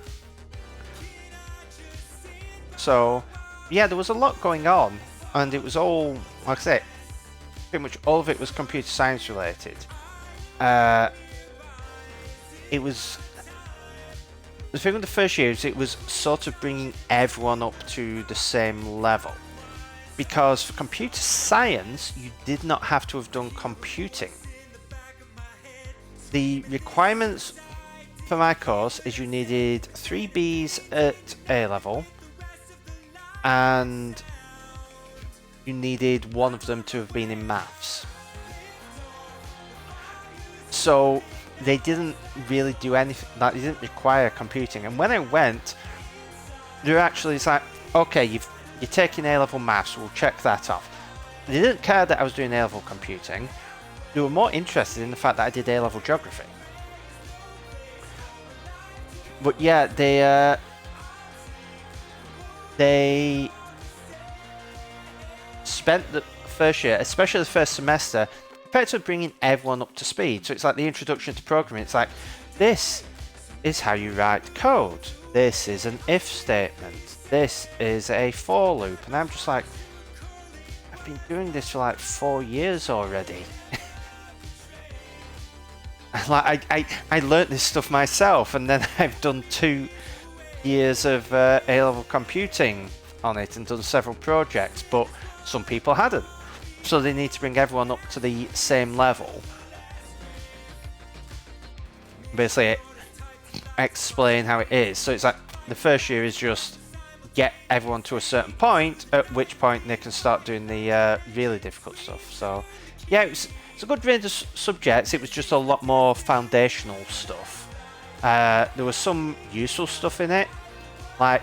So yeah, there was a lot going on, and it was all, like I say, pretty much all of it was computer science related. It was, the thing with the first year is it was sort of bringing everyone up to the same level, because for computer science you did not have to have done computing. The requirements for my course is you needed 3 Bs at A level, and you needed one of them to have been in maths. So they didn't really do anything, like they didn't require computing. And when I went, they were actually, it's like, okay, you're taking A-level maths, we'll check that off. They didn't care that I was doing A-level computing. They were more interested in the fact that I did A-level geography. But yeah, they spent the first year, especially the first semester, effectively bringing everyone up to speed. So it's like the introduction to programming. It's like, this is how you write code. This is an if statement. This is a for loop. And I'm just like, I've been doing this for like 4 years already. Like I learnt this stuff myself, and then I've done 2 years of A-level computing on it and done several projects, but some people hadn't. So they need to bring everyone up to the same level. Basically explain how it is. So it's like the first year is just get everyone to a certain point, at which point they can start doing the really difficult stuff. So yeah, it's a good range of subjects. It was just a lot more foundational stuff. There was some useful stuff in it, like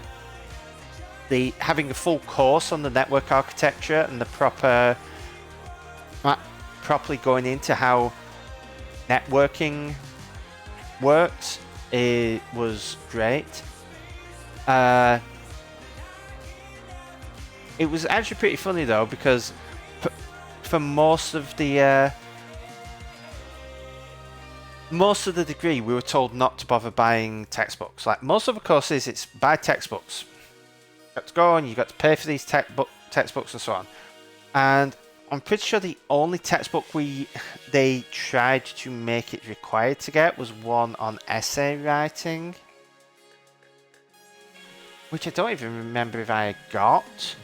having a full course on the network architecture and the properly going into how networking works. It was great. It was actually pretty funny though, because for most of the degree we were told not to bother buying textbooks. Like most of the courses, it's buy textbooks. You got to go and you got to pay for these textbooks and so on. And I'm pretty sure the only textbook they tried to make it required to get was one on essay writing, which I don't even remember if I got.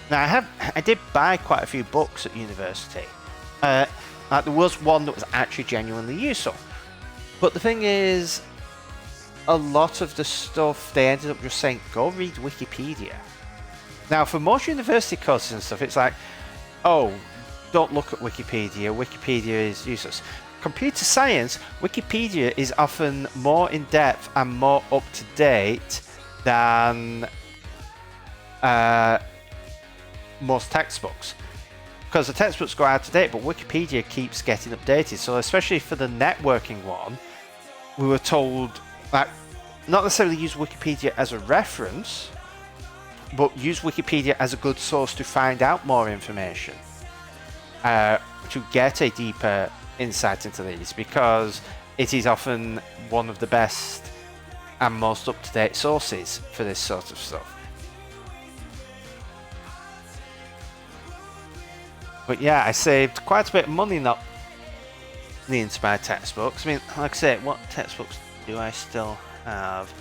Now I did buy quite a few books at university. Like there was one that was actually genuinely useful, but the thing is, a lot of the stuff they ended up just saying go read Wikipedia. Now for most university courses and stuff, it's like, oh, don't look at Wikipedia. Wikipedia is useless. Computer science, Wikipedia is often more in depth and more up to date than most textbooks, because the textbooks go out of date, but Wikipedia keeps getting updated. So especially for the networking one, we were told that not necessarily use Wikipedia as a reference, but use Wikipedia as a good source to find out more information, to get a deeper insight into these, because it is often one of the best and most up-to-date sources for this sort of stuff. But yeah, I saved quite a bit of money not needing to buy textbooks. I mean, like I say, what textbooks do I still have?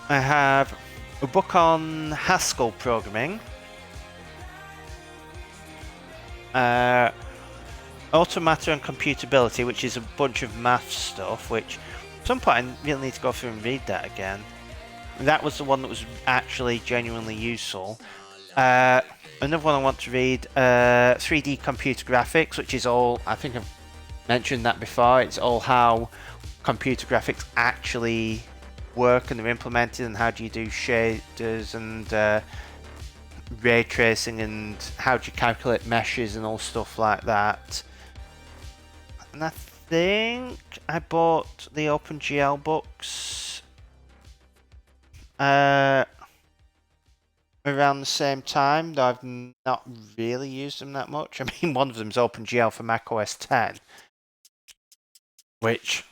I have a book on Haskell programming, automata and computability, which is a bunch of math stuff, which at some point I really need to go through and read that again. That was the one that was actually genuinely useful. Another one I want to read, 3D computer graphics, which is all, I think I've mentioned that before, it's all how computer graphics actually work and they're implemented, and how do you do shaders and ray tracing, and how do you calculate meshes and all stuff like that. And I think I bought the OpenGL books around the same time, though I've not really used them that much. I mean, one of them is OpenGL for macOS 10, which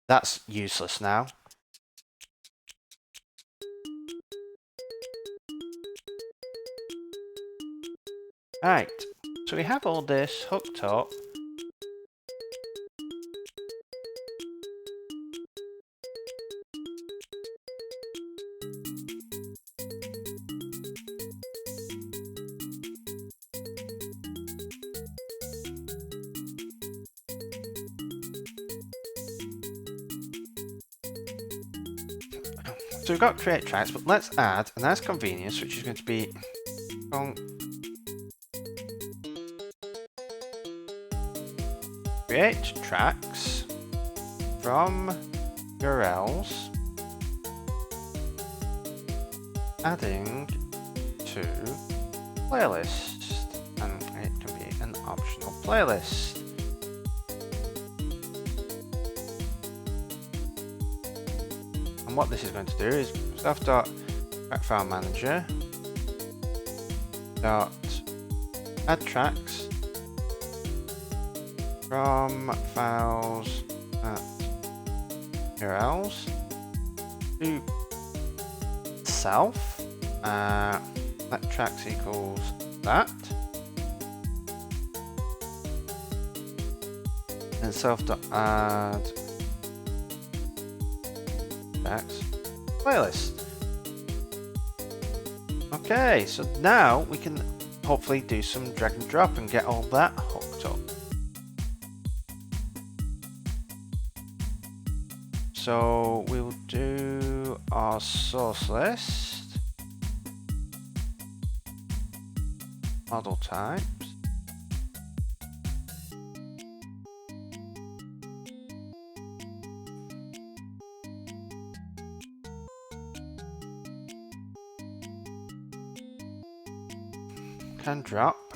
that's useless now. Right, so we have all this hooked up. So we've got create tracks, but let's add a nice convenience, which is going to be create tracks from URLs, adding to playlist, and it can be an optional playlist. And what this is going to do is stuff.track file manager dot add tracks from files at URLs to self. Let tracks equals that. And self.add tracks playlist. Okay, so now we can hopefully do some drag and drop and get all that hooked up. So we'll do our source list, model types, can drop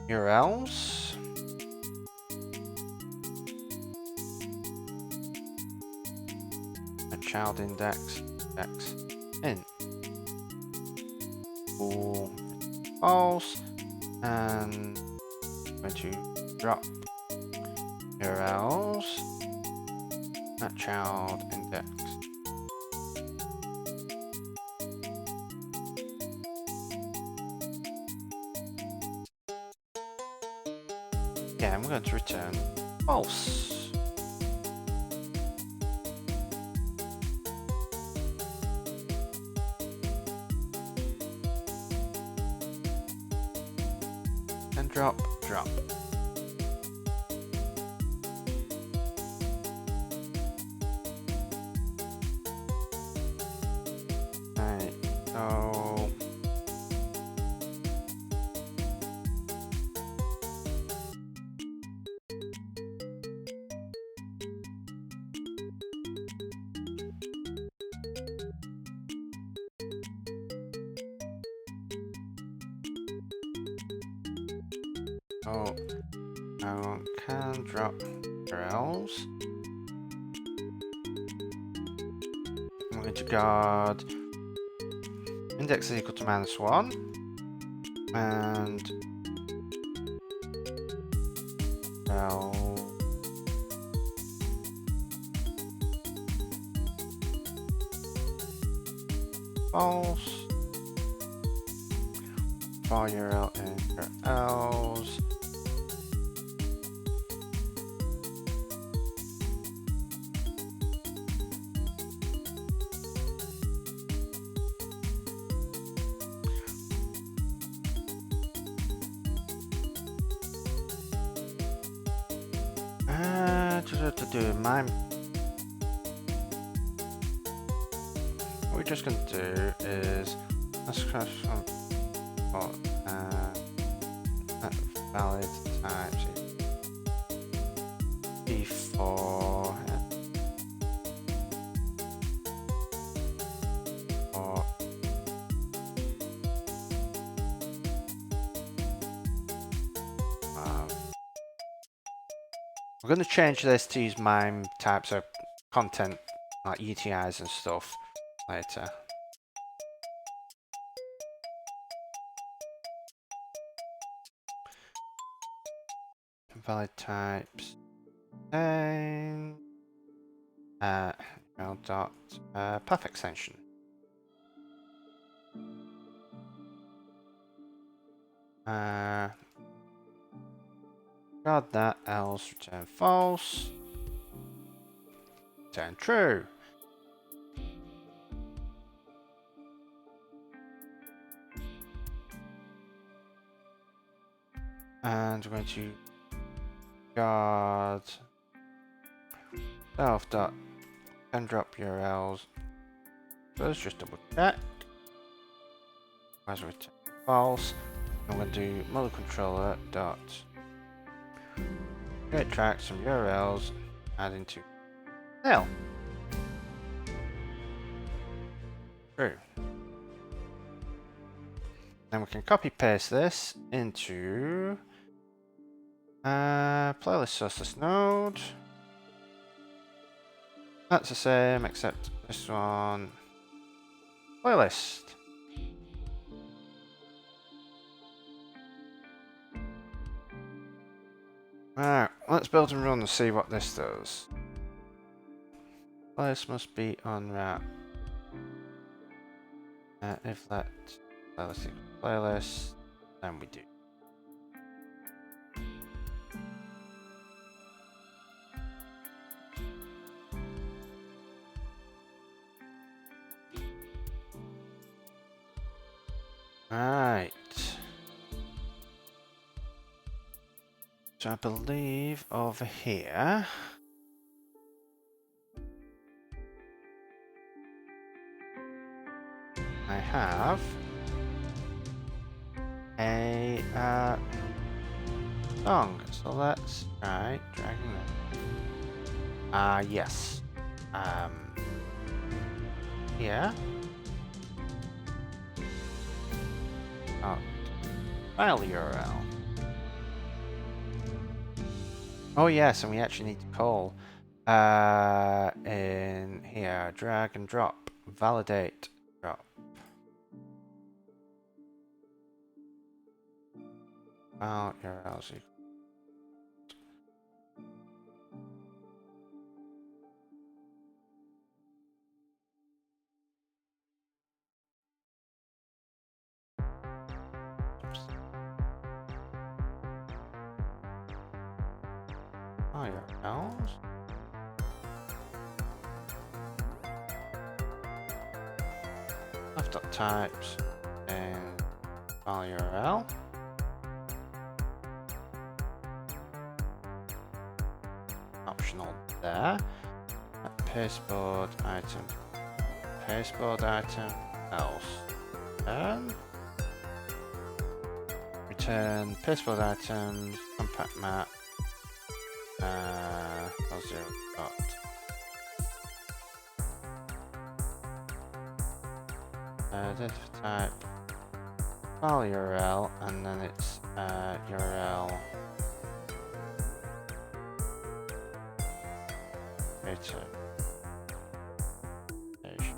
URLs, a child index int, bool false, and I'm going to drop URLs at child index. Yeah, I'm going to return false. And drop. Right, so now can drop URLs. I'm going to guard index is equal to -1 and false for URL and URLs. To do mime. What we're just going to do is let's crash on valid types before or we're going to change this to use MIME types of content like UTIs and stuff later. Valid types and dot path extension. Guard that, else return false, return true. And we're going to guard self dot can drop URLs. So let's just double check. As return false, I'm going to do model controller dot create tracks from URLs, add into L. True. Then we can copy paste this into playlist source list node. That's the same except this one playlist. Alright, let's build and run and see what this does. Place must be unwrapped. If that playlist, then we do. Right. So I believe over here I have a song. So let's try dragging that. Yes. Here. Oh, file URL. Oh yes, and we actually need to call in here, drag and drop, validate, drop. File URLs. URLs. Types and file URL. Optional there. Pasteboard item. Pasteboard item. Else. Return pasteboard items. Compact map. 0 dot. Div type, file URL, and then it's URL creator page.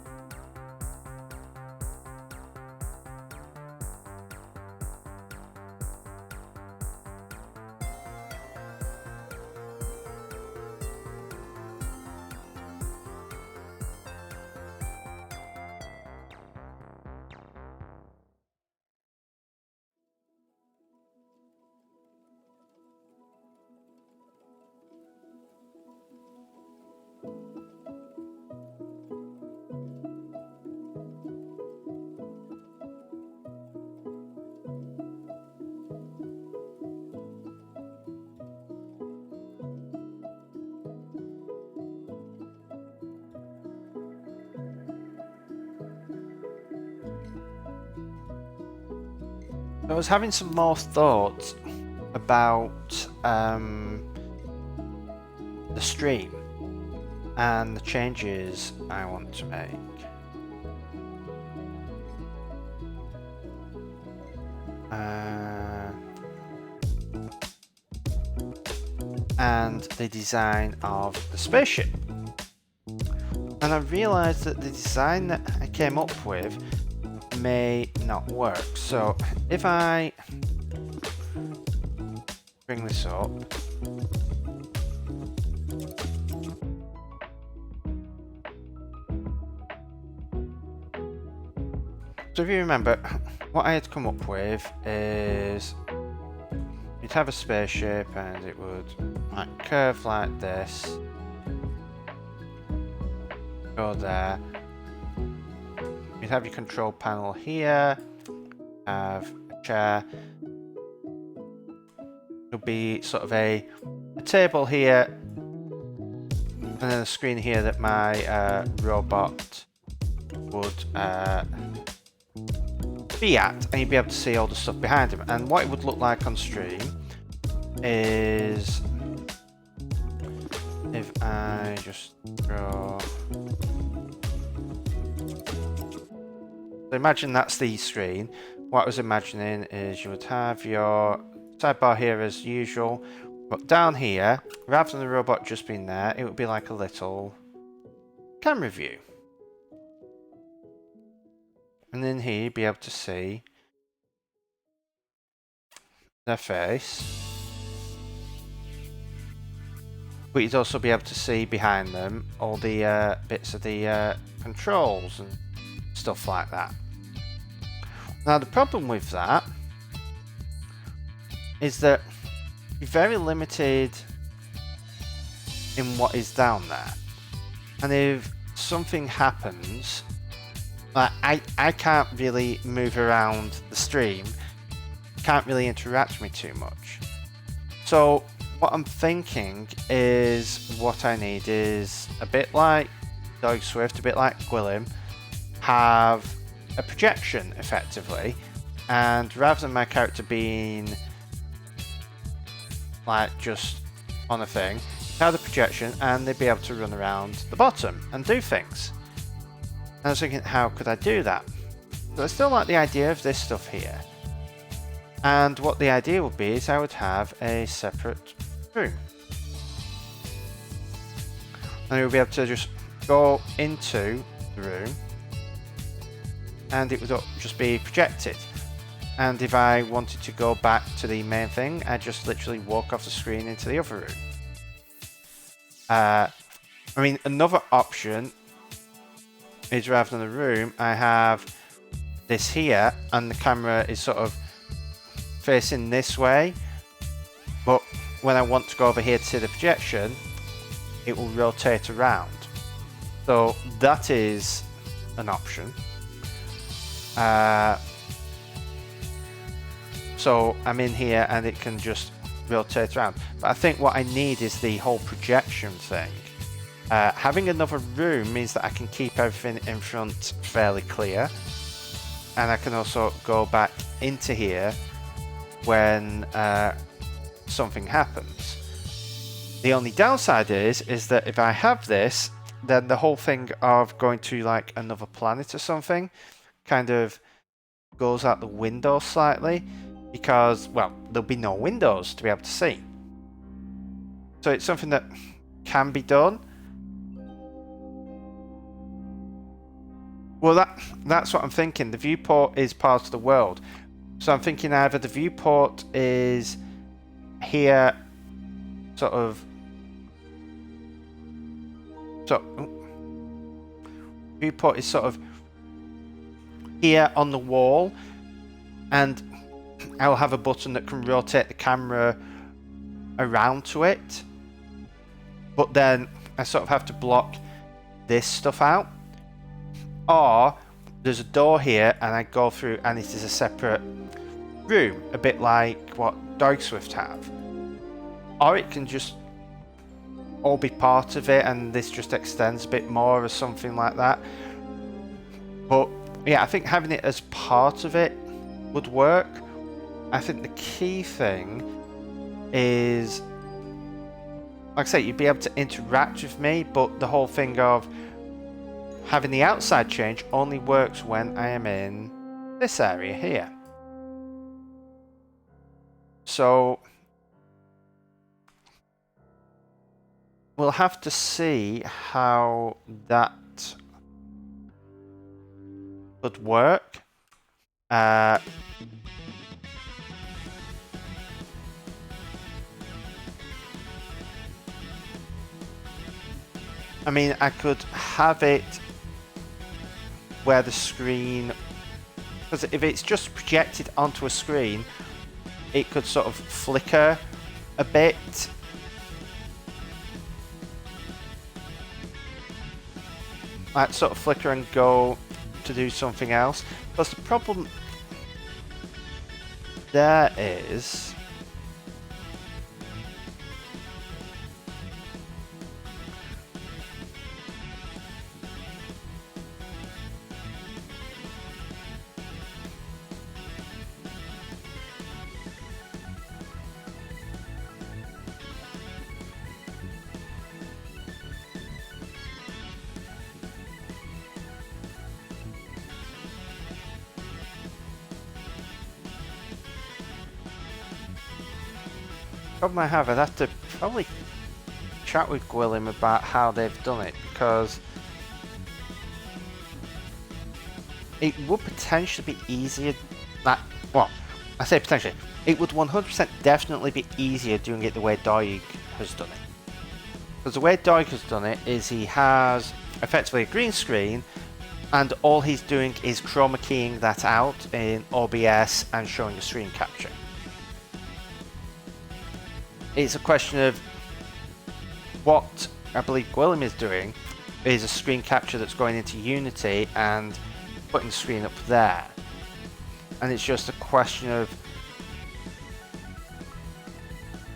I was having some more thoughts about the stream and the changes I want to make. And the design of the spaceship. And I realized that the design that I came up with may not work. So if I bring this up, so if you remember, what I had come up with is you'd have a spaceship and it would like curve like this, go there. You'd have your control panel here, have a chair. There'll be sort of a table here, and then a screen here that my robot would be at, and you'd be able to see all the stuff behind him. And what it would look like on stream is if I just draw. So imagine that's the screen. What I was imagining is you would have your sidebar here as usual, but down here, rather than the robot just being there, it would be like a little camera view. And then here you'd be able to see their face. but you'd also be able to see behind them all the bits of the controls and stuff like that. Now the problem with that is that you're very limited in what is down there, and if something happens, like I can't really move around the stream, can't really interact with me too much. So what I'm thinking is what I need is a bit like Dog Swift, a bit like Gwilym, have a projection effectively, and rather than my character being like just on a thing, have the projection and they'd be able to run around the bottom and do things. And I was thinking, how could I do that? So I still like the idea of this stuff here. And what the idea would be is I would have a separate room. And you would be able to just go into the room and it would just be projected. And if I wanted to go back to the main thing, I'd just literally walk off the screen into the other room. I mean, another option is rather than a room, I have this here and the camera is sort of facing this way, but when I want to go over here to see the projection, it will rotate around. So that is an option. So I'm in here and it can just rotate around. But I think what I need is the whole projection thing. Having another room means that I can keep everything in front fairly clear. And I can also go back into here when something happens. The only downside is that if I have this, then the whole thing of going to like another planet or something kind of goes out the window slightly, because, well, there'll be no windows to be able to see. So it's something that can be done. Well, that's what I'm thinking. The viewport is part of the world. So I'm thinking either the viewport is here, sort of... viewport is sort of here on the wall, and I'll have a button that can rotate the camera around to it, but then I sort of have to block this stuff out. Or there's a door here and I go through and it is a separate room, a bit like what Dog Swift have. Or it can just all be part of it and this just extends a bit more or something like that. But yeah, I think having it as part of it would work. I think the key thing is, like I say, you'd be able to interact with me, but the whole thing of having the outside change only works when I am in this area here. So we'll have to see how that would work. I mean, I could have it where the screen, because if it's just projected onto a screen, it could sort of flicker a bit. Like sort of flicker and go to do something else. Plus the problem there is, problem I have, I'd have to probably chat with Gwilym about how they've done it, because it would potentially be easier, well, I say potentially, it would 100% definitely be easier doing it the way Doig has done it. Because the way Doig has done it is he has effectively a green screen, and all he's doing is chroma keying that out in OBS and showing a screen capture. It's a question of what I believe Gwilym is doing is a screen capture that's going into Unity and putting the screen up there. And it's just a question of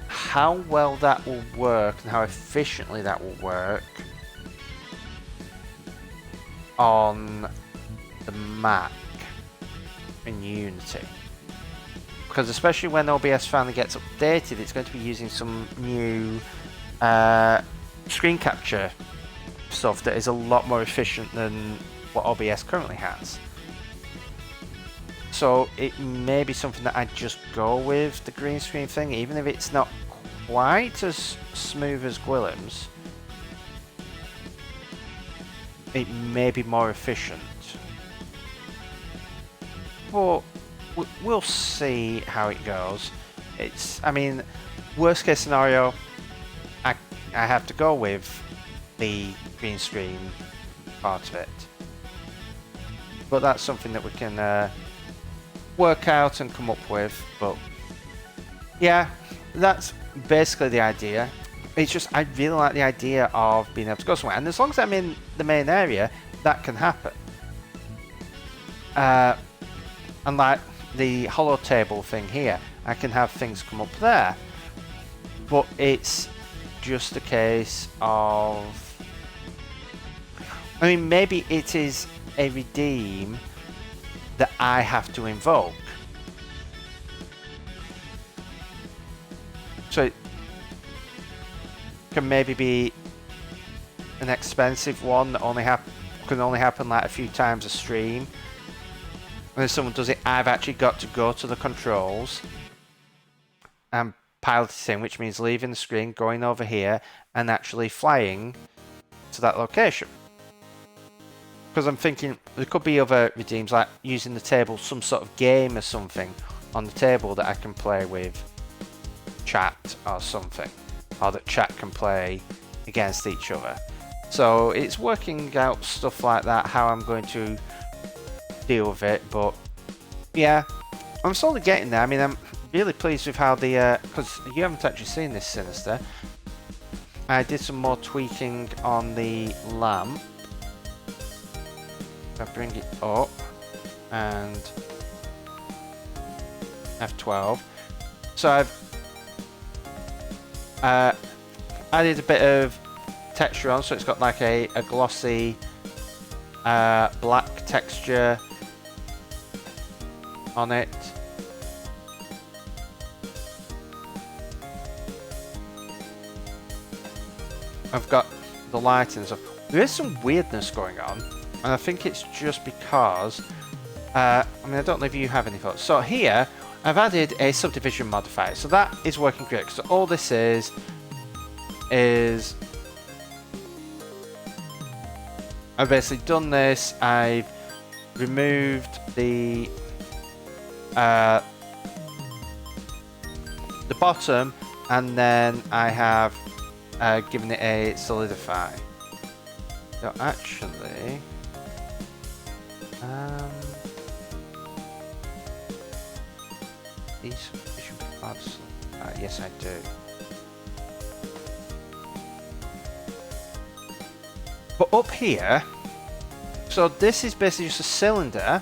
how well that will work and how efficiently that will work on the Mac in Unity. Because especially when OBS finally gets updated, it's going to be using some new screen capture stuff that is a lot more efficient than what OBS currently has. So it may be something that I just go with the green screen thing, even if it's not quite as smooth as Gwilym's. It may be more efficient, but we'll see how it goes. I mean, worst case scenario, I have to go with the green screen part of it, but that's something that we can work out and come up with. But yeah, that's basically the idea. It's just I really like the idea of being able to go somewhere, and as long as I'm in the main area, that can happen. And like the hollow table thing here, I can have things come up there, but it's just a case of, I mean, maybe it is a redeem that I have to invoke. So it can maybe be an expensive one that can only happen like a few times a stream. And if someone does it, I've actually got to go to the controls and pilot it in, which means leaving the screen, going over here, and actually flying to that location. Because I'm thinking there could be other redeems, like using the table, some sort of game or something on the table that I can play with chat or something, or that chat can play against each other. So it's working out stuff like that, how I'm going to deal with it. But yeah, I'm slowly getting there. I mean, I'm really pleased with how the because you haven't actually seen this, Sinister, I did some more tweaking on the lamp. I bring it up and F12, so I've added a bit of texture on, so it's got like a glossy black texture on it. I've got the lighting and stuff. There is some weirdness going on, and I think it's just because I mean, I don't know if you have any thoughts. So here I've added a subdivision modifier, so that is working great. So all this is I've basically done this. I've removed the bottom, and then I have given it a solidify. So actually, these should be parts. Yes, I do. But up here, so this is basically just a cylinder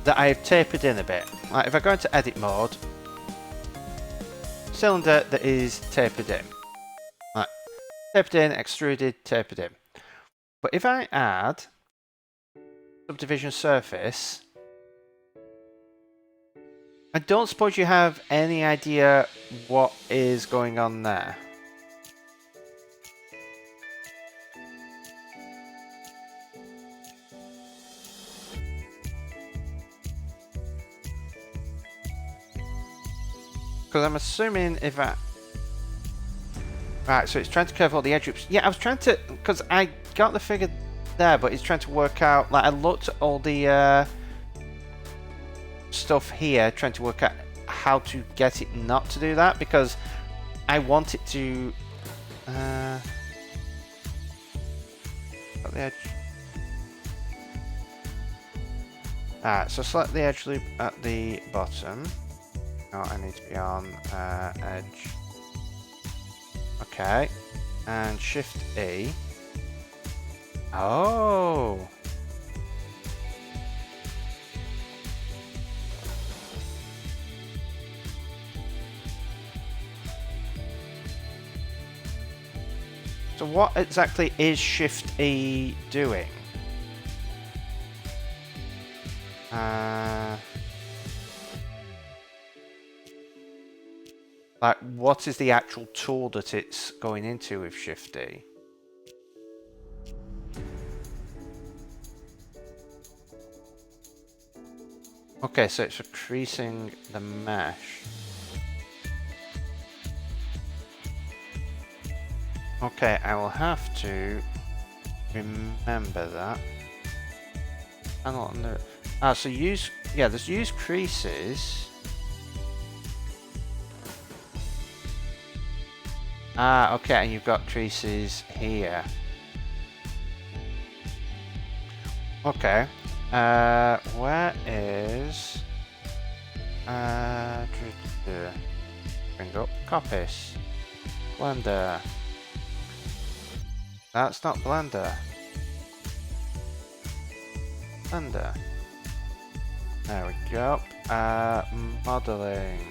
that I have tapered in a bit. Like if I go into edit mode, cylinder that is tapered in. Like tapered in, extruded, tapered in. But if I add subdivision surface, I don't suppose you have any idea what is going on there. Because I'm assuming if I... Right, so it's trying to curve all the edge groups. Yeah, I was trying to... Because I got the figure there, but it's trying to work out... Like, I looked at all the stuff here, trying to work out how to get it not to do that, because I want it to... Got the edge. Alright, so select the edge loop at the bottom. No, I need to be on edge. Okay. And Shift E. Oh! So what exactly is Shift E doing? Like, what is the actual tool that it's going into with Shift E? Okay, so it's increasing the mesh. Okay, I will have to remember that. So use, yeah, there's use creases. Okay, and you've got creases here. Okay. Where is bring up Coppice. Blender. That's not Blender. Blender. There we go. Modeling.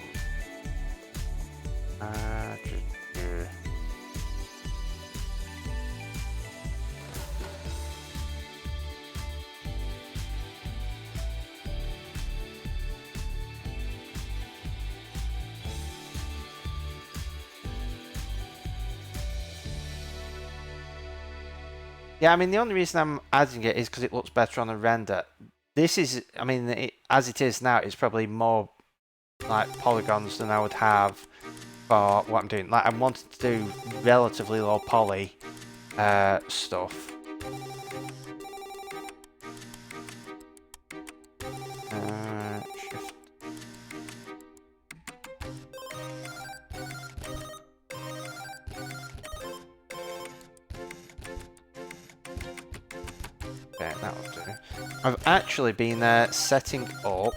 Yeah, I mean, the only reason I'm adding it is because it looks better on a render. This is, I mean, as it is now, it's probably more like polygons than I would have for what I'm doing. Like, I wanted to do relatively low poly stuff. Shift. Okay, that'll do. I've actually been setting up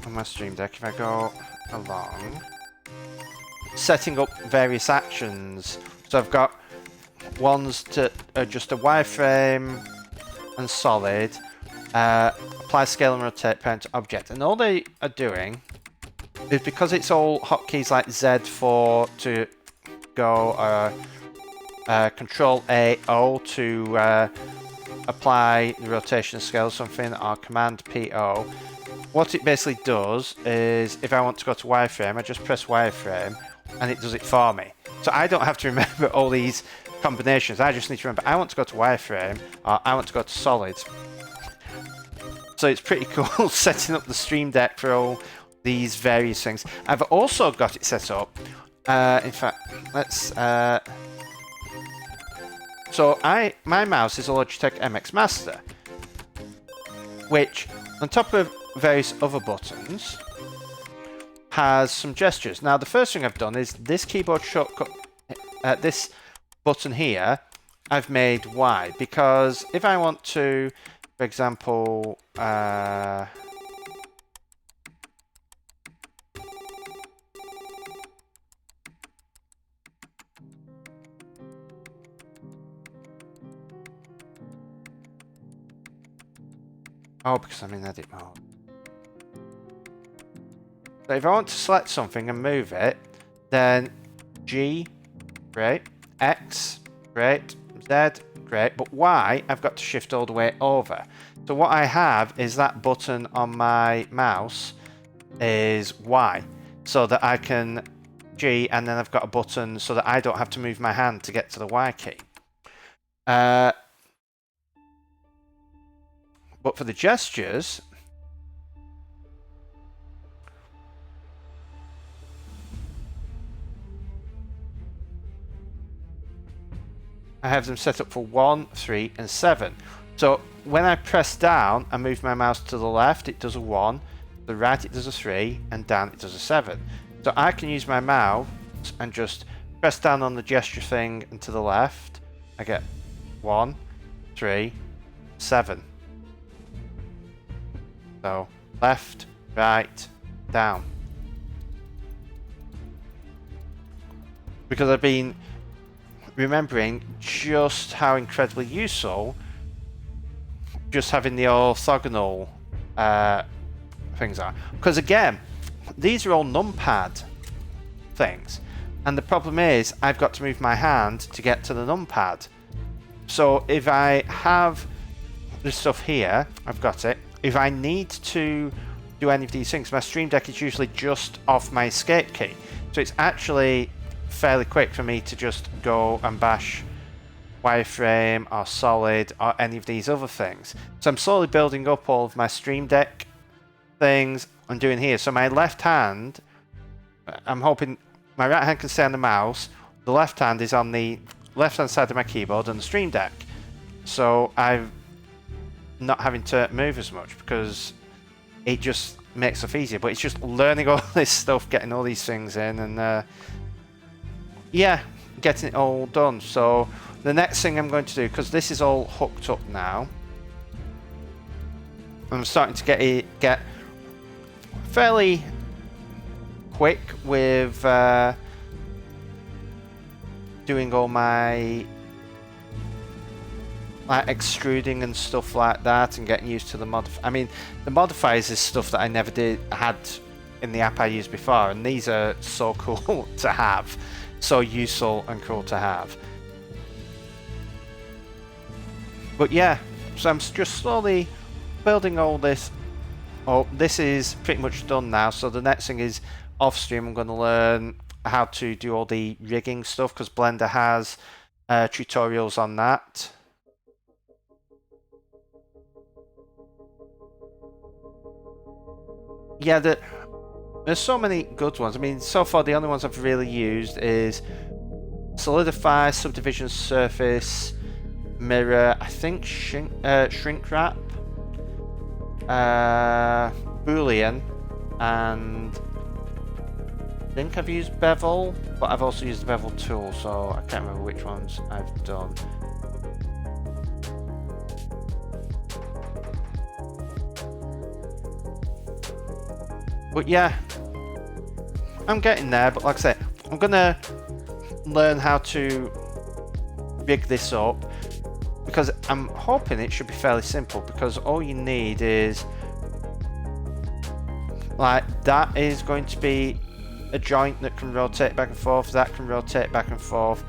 on my Stream Deck, if I go along, setting up various actions. So I've got ones to adjust a wireframe and solid, apply scale and rotate parent object, and all they are doing is, because it's all hotkeys like Z4 to go, Control A O to apply the rotation scale or something, or Command PO. What it basically does is, if I want to go to wireframe, I just press wireframe and it does it for me. So I don't have to remember all these combinations. I just need to remember I want to go to wireframe or I want to go to solid. So it's pretty cool setting up the Stream Deck for all these various things. I've also got it set up. In fact, let's. So my mouse is a Logitech MX Master, which on top of various other buttons has some gestures. Now the first thing I've done is this keyboard shortcut, this button here, I've made wide, because if I want to, for example, oh, because I'm in edit mode. So if I want to select something and move it, then G, great, X, great, Z, great, but Y, I've got to shift all the way over. So what I have is that button on my mouse is Y, so that I can G, and then I've got a button so that I don't have to move my hand to get to the Y key. But for the gestures, I have them set up for 1, 3, and 7. So when I press down and move my mouse to the left, it does a 1, to the right it does a 3, and down it does a 7. So I can use my mouse and just press down on the gesture thing and to the left. I get 1, 3, 7. So left, right, down. Because I've been remembering just how incredibly useful just having the orthogonal things are. Because again, these are all numpad things. And the problem is I've got to move my hand to get to the numpad. So if I have this stuff here, I've got it. If I need to do any of these things, my Stream Deck is usually just off my escape key. So it's actually fairly quick for me to just go and bash wireframe or solid or any of these other things. So I'm slowly building up all of my Stream Deck things I'm doing here. So my left hand, I'm hoping my right hand can stay on the mouse. The left hand is on the left hand side of my keyboard and the Stream Deck. So I'm not having to move as much because it just makes stuff easier. But it's just learning all this stuff, getting all these things in, and yeah, getting it all done. So the next thing I'm going to do, because this is all hooked up now, I'm starting to get fairly quick with doing all my like extruding and stuff like that, and getting used to the I mean, the modifiers is stuff that I never had in the app I used before, and these are so cool to have, so useful and cool to have. But yeah, so I'm just slowly building all this. Oh, this is pretty much done now. So the next thing is off stream. I'm going to learn how to do all the rigging stuff because Blender has tutorials on that. Yeah, there's so many good ones. I mean, so far the only ones I've really used is Solidify, Subdivision Surface, Mirror, I think Shrink Wrap, Boolean, and I think I've used Bevel, but I've also used the Bevel tool, so I can't remember which ones I've done. But yeah, I'm getting there, but like I said, I'm gonna learn how to rig this up because I'm hoping it should be fairly simple, because all you need is like that is going to be a joint that can rotate back and forth, that can rotate back and forth,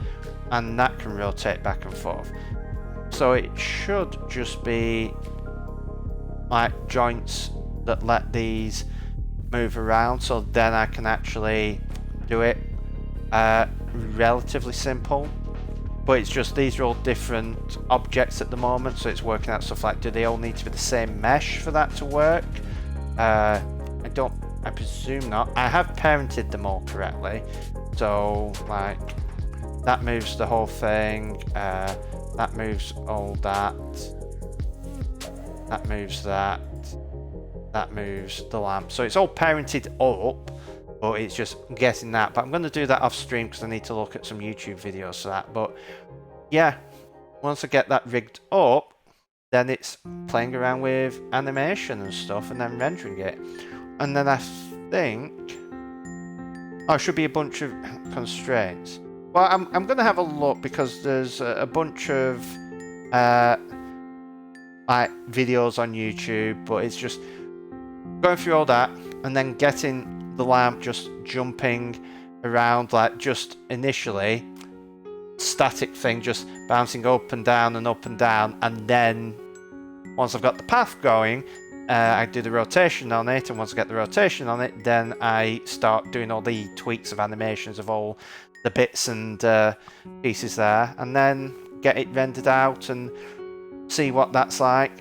and that can rotate back and forth. So it should just be like joints that let these move around, so then I can actually do it relatively simple. But it's just these are all different objects at the moment, so it's working out stuff like, do they all need to be the same mesh for that to work? I presume not. I have parented them all correctly, so like that moves the whole thing, that moves all that, that moves that, that moves the lamp. So it's all parented up, but it's just getting that. But I'm going to do that off stream because I need to look at some YouTube videos for that. But yeah, once I get that rigged up, then it's playing around with animation and stuff and then rendering it. And then I think it should be a bunch of constraints. Well, I'm going to have a look because there's a bunch of like videos on YouTube, but it's just going through all that and then getting the lamp just jumping around, like just initially static thing, just bouncing up and down and up and down, and then once I've got the path going, I do the rotation on it, and once I get the rotation on it, then I start doing all the tweaks of animations of all the bits and pieces there, and then get it rendered out and see what that's like.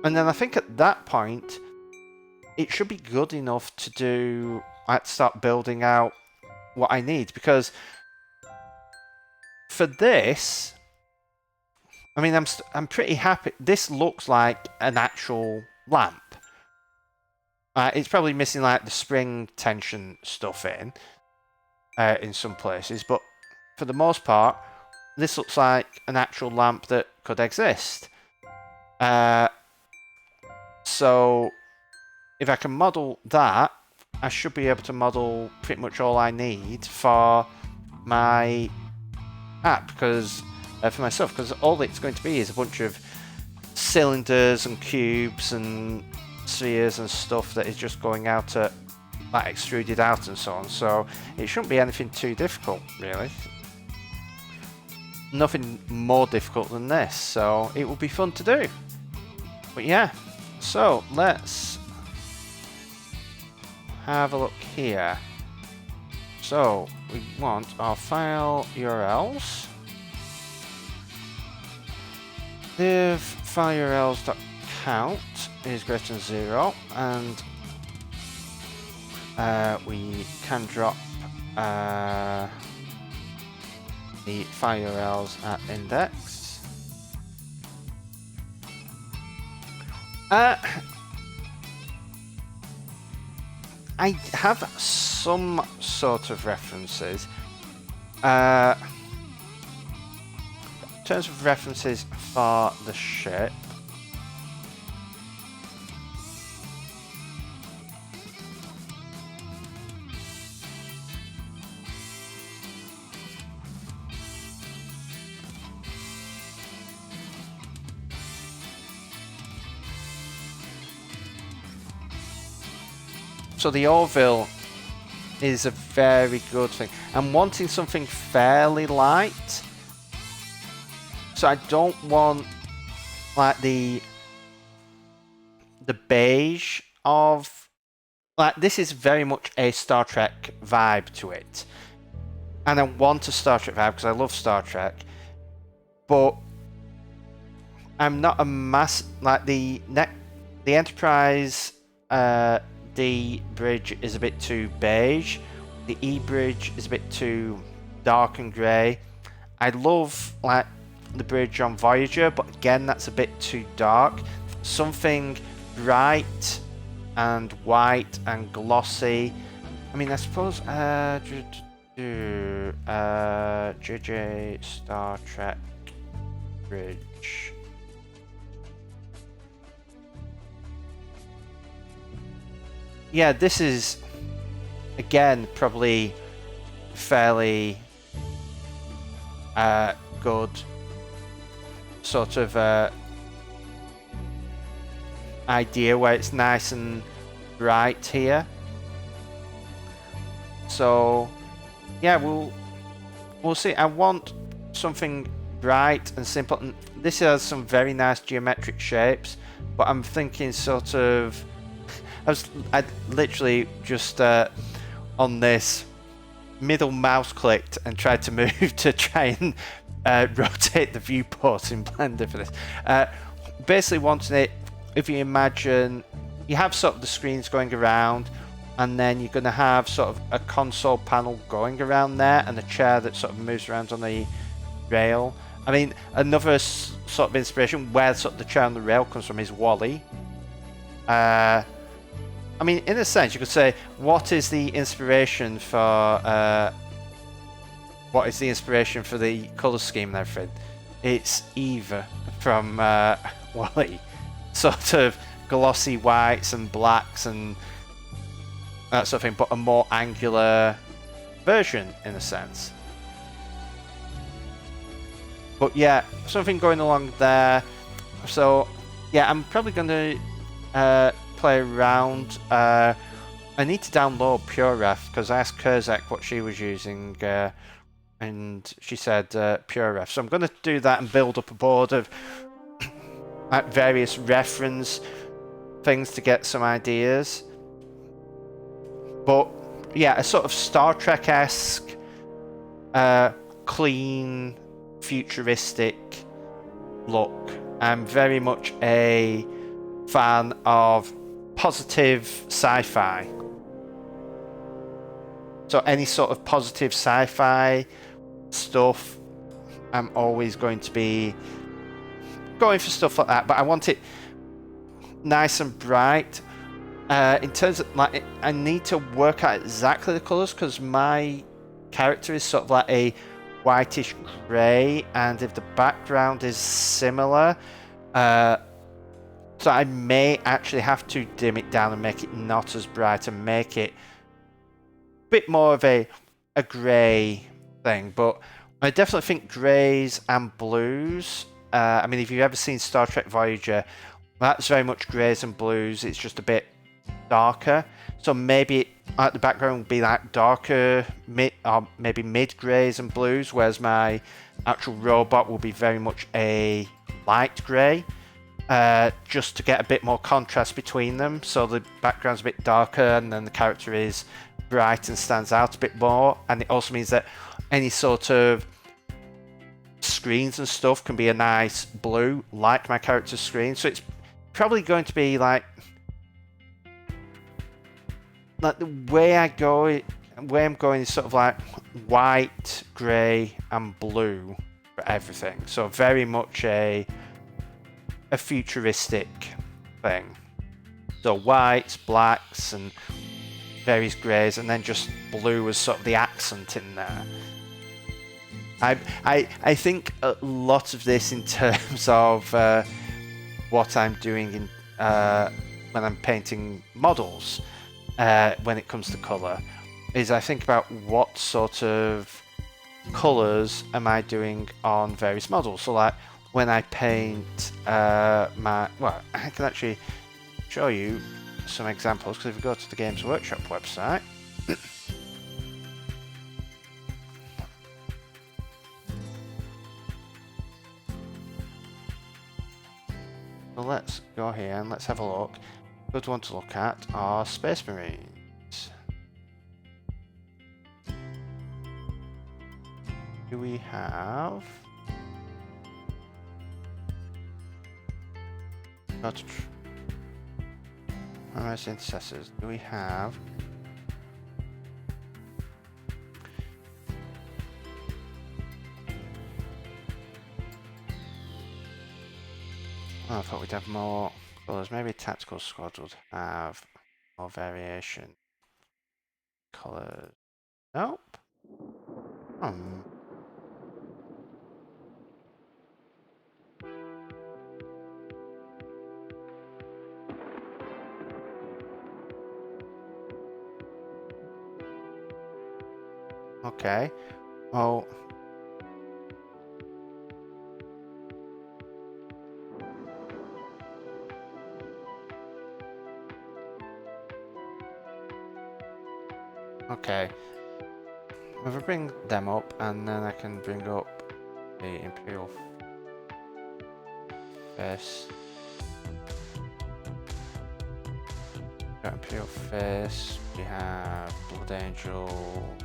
And then I think at that point it should be good enough to do, like, start building out what I need, because for this, I mean, I'm pretty happy. This looks like an actual lamp. It's probably missing like the spring tension stuff in some places, but for the most part, this looks like an actual lamp that could exist. So if I can model that, I should be able to model pretty much all I need for my app, because for myself, because all it's going to be is a bunch of cylinders and cubes and spheres and stuff that is just going out at like extruded out and so on. So it shouldn't be anything too difficult, really. Nothing more difficult than this, so it will be fun to do. But yeah, so let's have a look here. So we want our file URLs. If file URLs.count is greater than 0, and we can drop the file URLs at index. I have some sort of references. In terms of references for the ship, so the Orville is a very good thing. I'm wanting something fairly light, so I don't want like the beige of, like, this is very much a Star Trek vibe to it, and I want a Star Trek vibe because I love Star Trek, but I'm not a mass like the Enterprise D bridge is a bit too beige. The E bridge is a bit too dark and grey. I love like the bridge on Voyager, but again that's a bit too dark. Something bright and white and glossy. I mean, I suppose JJ Star Trek bridge. Yeah, this is again probably fairly good sort of idea where it's nice and bright here. So yeah, we'll see. I want something bright and simple, and this has some very nice geometric shapes, but I'm thinking sort of I literally just on this middle mouse clicked and tried to move to try and rotate the viewport in Blender for this. Basically wanting it, if you imagine you have sort of the screens going around, and then you're going to have sort of a console panel going around there and a chair that sort of moves around on the rail. I mean, another sort of inspiration where sort of the chair on the rail comes from is WALL-E. I mean, in a sense, you could say, what is the inspiration for the colour scheme and everything? It's Eva from WALL-E. Sort of glossy whites and blacks and that sort of thing, but a more angular version, in a sense. But yeah, something going along there. So yeah, I'm probably going to play around. I need to download PureRef because I asked Kurzak what she was using, and she said PureRef. So I'm going to do that and build up a board of various reference things to get some ideas. But yeah, a sort of Star Trek-esque, clean, futuristic look. I'm very much a fan of positive sci-fi. So any sort of positive sci-fi stuff, I'm always going to be going for stuff like that. But I want it nice and bright, In terms of like, I need to work out exactly the colours because my character is sort of like a whitish grey, and if the background is similar, so I may actually have to dim it down and make it not as bright and make it a bit more of a grey thing. But I definitely think greys and blues. I mean, if you've ever seen Star Trek Voyager, that's very much greys and blues. It's just a bit darker. So maybe the background would be like darker, maybe mid greys and blues, whereas my actual robot will be very much a light grey. Just to get a bit more contrast between them, so the background's a bit darker and then the character is bright and stands out a bit more. And it also means that any sort of screens and stuff can be a nice blue, like my character's screen. So it's probably going to be like the way I'm going is sort of like white, grey, and blue for everything. So very much a futuristic thing. So whites, blacks, and various greys, and then just blue as sort of the accent in there. I think a lot of this in terms of what I'm doing in when I'm painting models when it comes to colour is I think about what sort of colours am I doing on various models. So like when I paint I can actually show you some examples, because if you go to the Games Workshop website, so let's go here and let's have a look. Good one to look at are Space Marines. Do we have... Primary intercessors. Do we have... Oh, I thought we'd have more colours. Maybe Tactical Squad would have more variation. Colours. Nope. Okay. Well... Okay. If I bring them up, and then I can bring up the Imperial Face. Got Imperial Face, we have Blood Angel.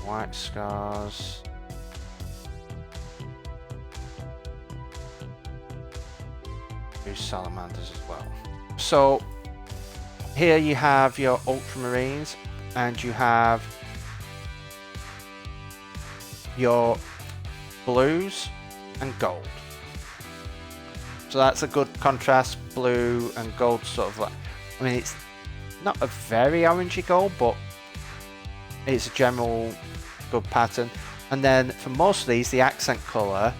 White Scars. Do Salamanders as well. So here you have your Ultramarines, and you have your blues and gold. So that's a good contrast, blue and gold, sort of like, I mean, it's not a very orangey gold, but it's a general good pattern. And then for most of these, the accent colour,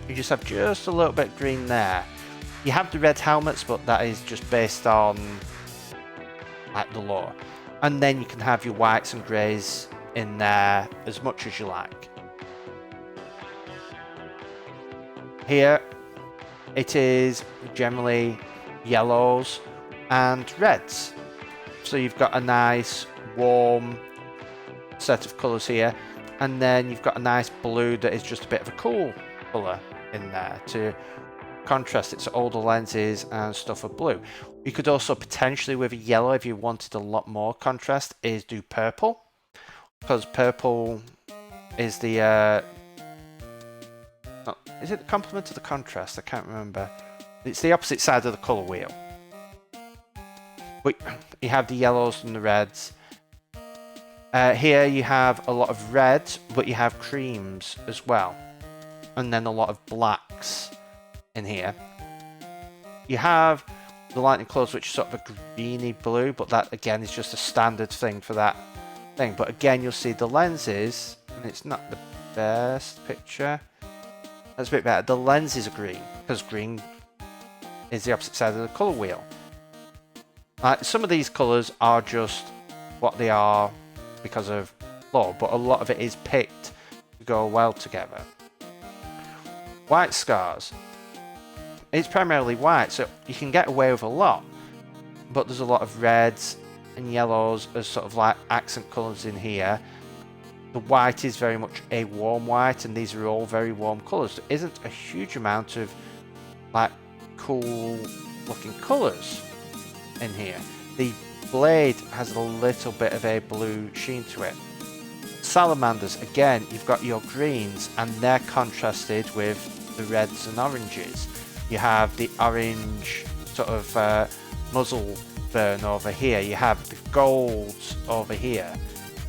you just have just a little bit of green there. You have the red helmets, but that is just based on like the lore. And then you can have your whites and greys in there as much as you like. Here it is generally yellows and reds. So you've got a nice warm set of colours here, and then you've got a nice blue that is just a bit of a cool colour in there to contrast it. So all the lenses and stuff are blue. You could also potentially, with a yellow, if you wanted a lot more contrast, is do purple, because purple is the is it the complement to the contrast? I can't remember. It's the opposite side of the colour wheel. but you have the yellows and the reds. Here you have a lot of red, but you have creams as well. And then a lot of blacks in here. You have the lightning colours, which is sort of a greeny blue, but that again is just a standard thing for that thing. But again, you'll see the lenses, and it's not the best picture. That's a bit better. The lenses are green, because green is the opposite side of the colour wheel. Some of these colours are just what they are because of law, but a lot of it is picked to go well together. White scars. It's primarily white, so you can get away with a lot, but there's a lot of reds and yellows as sort of like accent colours in here. The white is very much a warm white, and these are all very warm colours. There isn't a huge amount of like cool looking colours in here. The blade has a little bit of a blue sheen to it. Salamanders, again, you've got your greens, and they're contrasted with the reds and oranges. You have the orange sort of muzzle burn over here. You have the golds over here.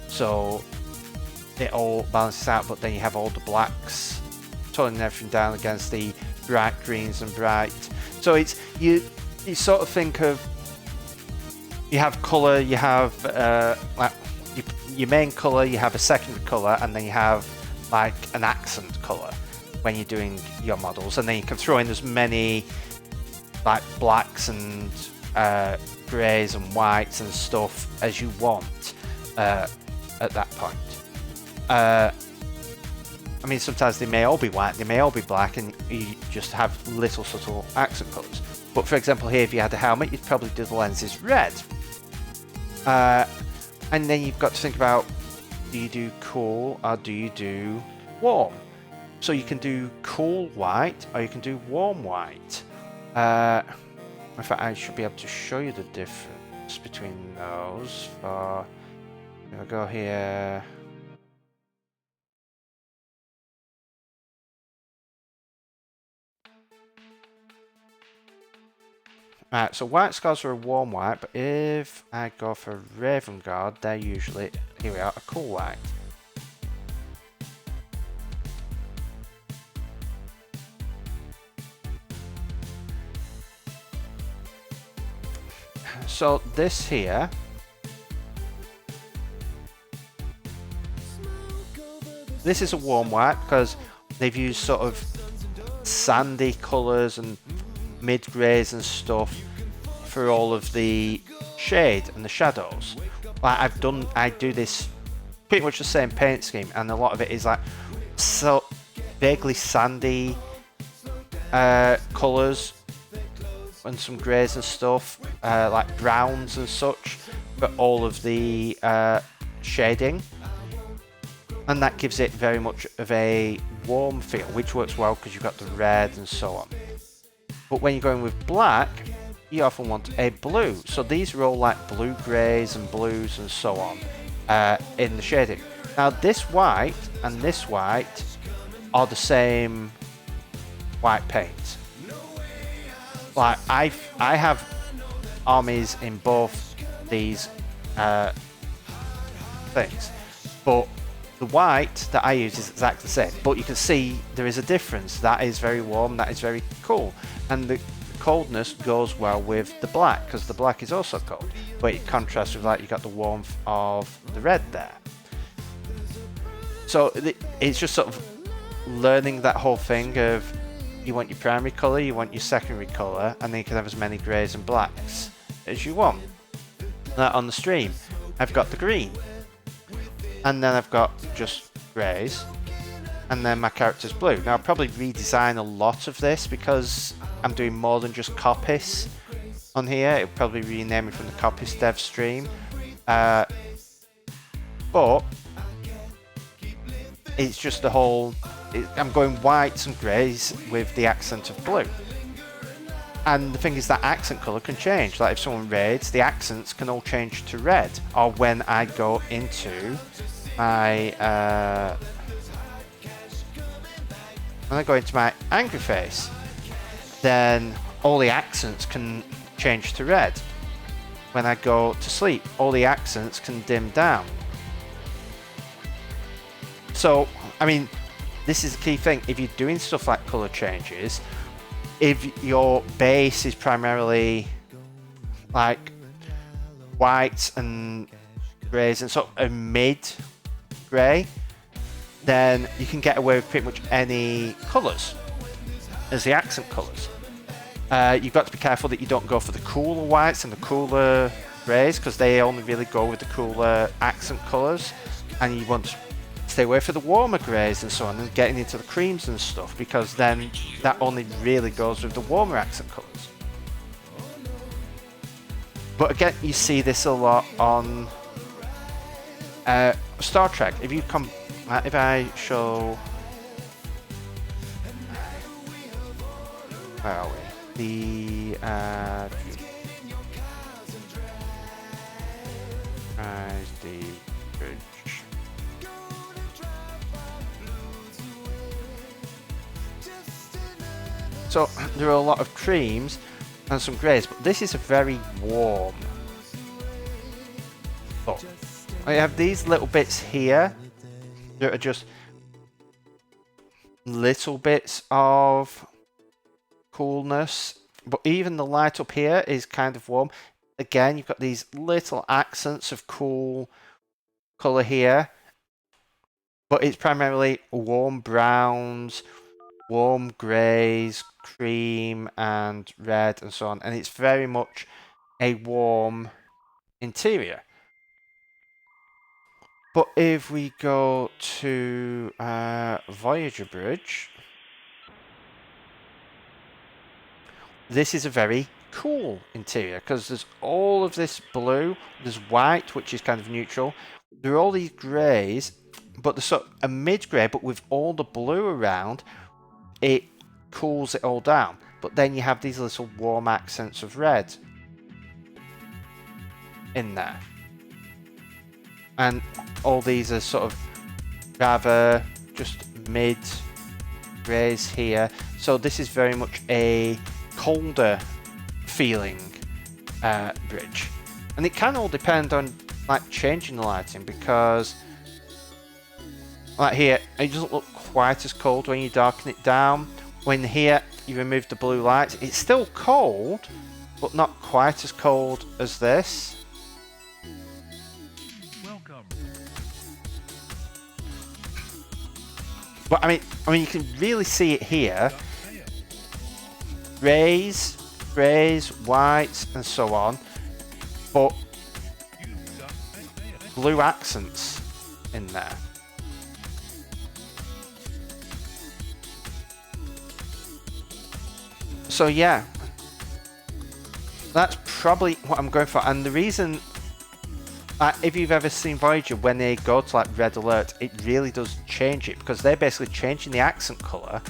So it all balances out, but then you have all the blacks toning everything down against the bright greens and bright. So it's you sort of think of, you have colour, you have like your main colour, you have a secondary colour, and then you have like an accent colour when you're doing your models, and then you can throw in as many like blacks and greys and whites and stuff as you want at that point. I mean, sometimes they may all be white, they may all be black, and you just have little subtle accent colours. But for example, here if you had a helmet, you'd probably do the lenses red. And then you've got to think about, do you do cool or do you do warm? So you can do cool white or you can do warm white. In fact, I should be able to show you the difference between those. I'll go here. Right, so white scars are a warm white, but if I go for Raven Guard, they're usually, here we are, a cool white. So this here, this is a warm white because they've used sort of sandy colours and mid-greys and stuff for all of the shade and the shadows. Like I do this pretty much the same paint scheme, and a lot of it is like so vaguely sandy colours and some greys and stuff, like browns and such, but all of the shading, and that gives it very much of a warm feel, which works well because you've got the red and so on. But when you're going with black, you often want a blue. So these are all like blue greys and blues and so on in the shading. Now this white and this white are the same white paint. Like I have armies in both these things, but the white that I use is exactly the same, but you can see there is a difference. That is very warm, that is very cool, and the coldness goes well with the black because the black is also cold, but it contrasts with, like, you got the warmth of the red there. So it's just sort of learning that whole thing of, you want your primary colour, you want your secondary colour, and then you can have as many greys and blacks as you want. Now on the stream, I've got the green, and then I've got just greys, and then my character's blue. Now I'll probably redesign a lot of this because I'm doing more than just Coppice on here. It'll probably rename it from the Coppice dev stream. But it's just the whole, I'm going whites and greys with the accent of blue. And the thing is that accent colour can change. Like if someone raids, the accents can all change to red. Or when I go into my angry face, then all the accents can change to red. when I go to sleep, all the accents can dim down. So, I mean, this is the key thing. If you're doing stuff like color changes, if your base is primarily like whites and greys and sort of a mid grey, then you can get away with pretty much any colours as the accent colours. You've got to be careful that you don't go for the cooler whites and the cooler greys, because they only really go with the cooler accent colours, and you want to stay away from the warmer greys and so on, and getting into the creams and stuff, because then that only really goes with the warmer accent colours. But again, you see this a lot on Star Trek. If you come, if I show, where are we? The the bridge. So there are a lot of creams and some greys, but this is a very warm look. I have these little bits here that are just little bits of coolness, but even the light up here is kind of warm. Again, you've got these little accents of cool color here, but it's primarily warm browns, warm greys, cream and red and so on, and it's very much a warm interior. But if we go to Voyager Bridge, this is a very cool interior, because there's all of this blue, there's white, which is kind of neutral, there are all these greys, but there's sort of a mid-grey, but with all the blue around, it cools it all down. But then you have these little warm accents of red in there. And all these are sort of rather just mid greys here. So this is very much a colder feeling bridge. And it can all depend on like changing the lighting, because like here, it doesn't look quite as cold when you darken it down. When here you remove the blue lights, it's still cold, but not quite as cold as this. Welcome. But I mean, you can really see it here. Greys, whites, and so on, but blue accents in there. So yeah, that's probably what I'm going for. And the reason, if you've ever seen Voyager, when they go to like red alert, it really does change it, because they're basically changing the accent colour.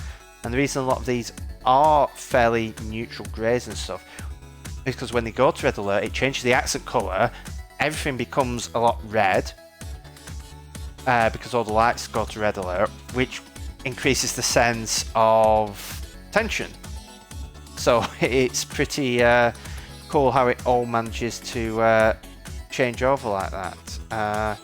And the reason a lot of these are fairly neutral greys and stuff is because when they go to red alert, it changes the accent colour, everything becomes a lot red, because all the lights go to red alert, which increases the sense of tension. So it's pretty cool how it all manages to change over like that.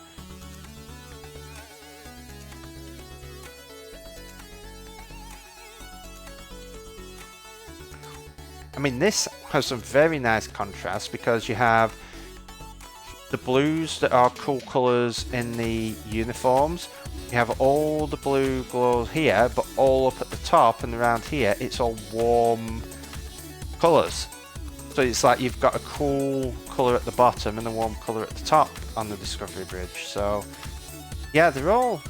I mean, this has some very nice contrast, because you have the blues that are cool colours in the uniforms. You have all the blue glows here, but all up at the top and around here, it's all warm colours. So it's like you've got a cool colour at the bottom and a warm colour at the top on the Discovery Bridge. So yeah, they're all